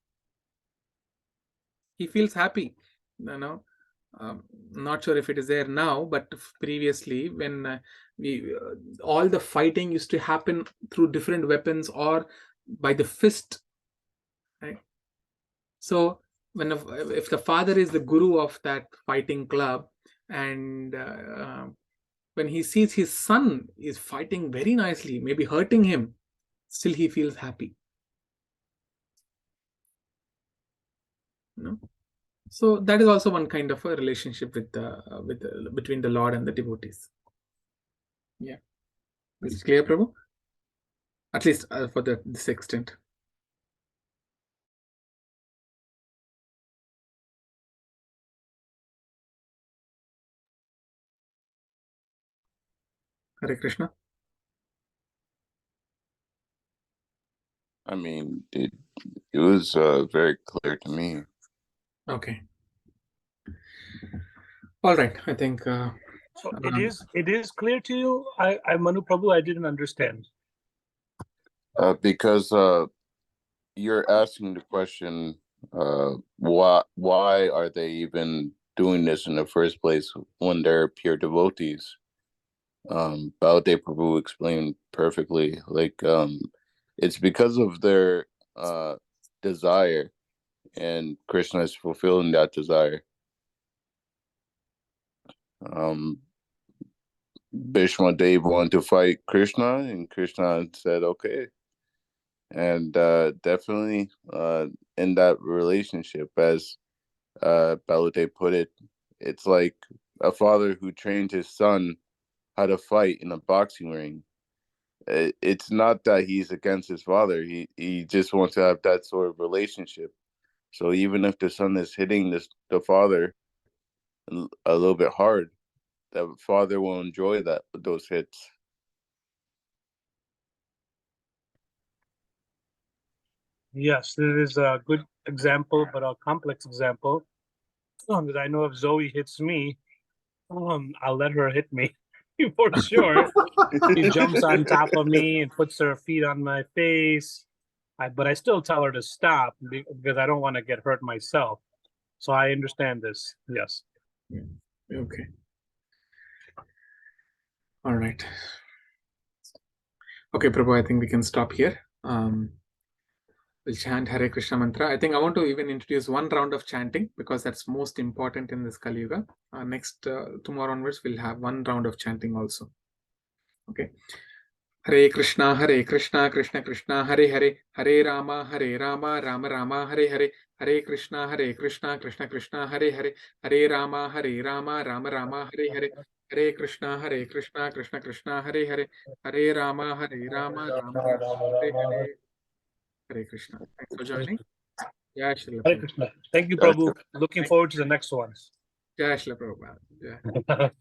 He feels happy. Not sure if it is there now, but previously when all the fighting used to happen through different weapons or by the fist, right? So if the father is the guru of that fighting club, and when he sees his son is fighting very nicely, maybe hurting him, still he feels happy. So that is also one kind of a relationship between the Lord and the devotees. Yeah, is it clear, Prabhu? At least for this extent. Hare Krishna. I mean, it was very clear to me. Okay. All right. I think. So it is clear to you. I Manu Prabhu, I didn't understand. Because you're asking the question, why are they even doing this in the first place when they're pure devotees? Baladev Prabhu explained perfectly. Like, it's because of their desire, and Krishna is fulfilling that desire. Bhishma Dev wanted to fight Krishna, and Krishna said, okay. And definitely in that relationship, as Baladev put it, it's like a father who trained his son how to fight in a boxing ring. It's not that he's against his father. He just wants to have that sort of relationship. So even if the son is hitting the father a little bit hard, the father will enjoy those hits. Yes, there is a good example, but a complex example. That I know if Zoe hits me, I'll let her hit me for sure. She jumps on top of me and puts her feet on my face. But I still tell her to stop because I don't want to get hurt myself. So I understand this. Yes. Okay. All right. Okay, Prabhu, I think we can stop here. We'll chant Hare Krishna mantra. I think I want to even introduce one round of chanting because that's most important in this Kali Yuga. Next, tomorrow onwards, we'll have one round of chanting also. Okay. Hare Krishna, Krishna Krishna, Hare Hare, Hare Rama, Rama Rama, Hare Hare, Hare Krishna, Krishna Krishna, Hare Hare, Hare Rama, Rama Rama, Hare Hare, Hare Krishna, Krishna Krishna, Hare Hare, Hare Rama, Rama, Hare Hare. Hare Krishna. Thanks for joining. Jai Shri Hare Krishna. Thank you, Jai Prabhu. Looking forward to the next ones. Jai Shri Prabhupada. Jai.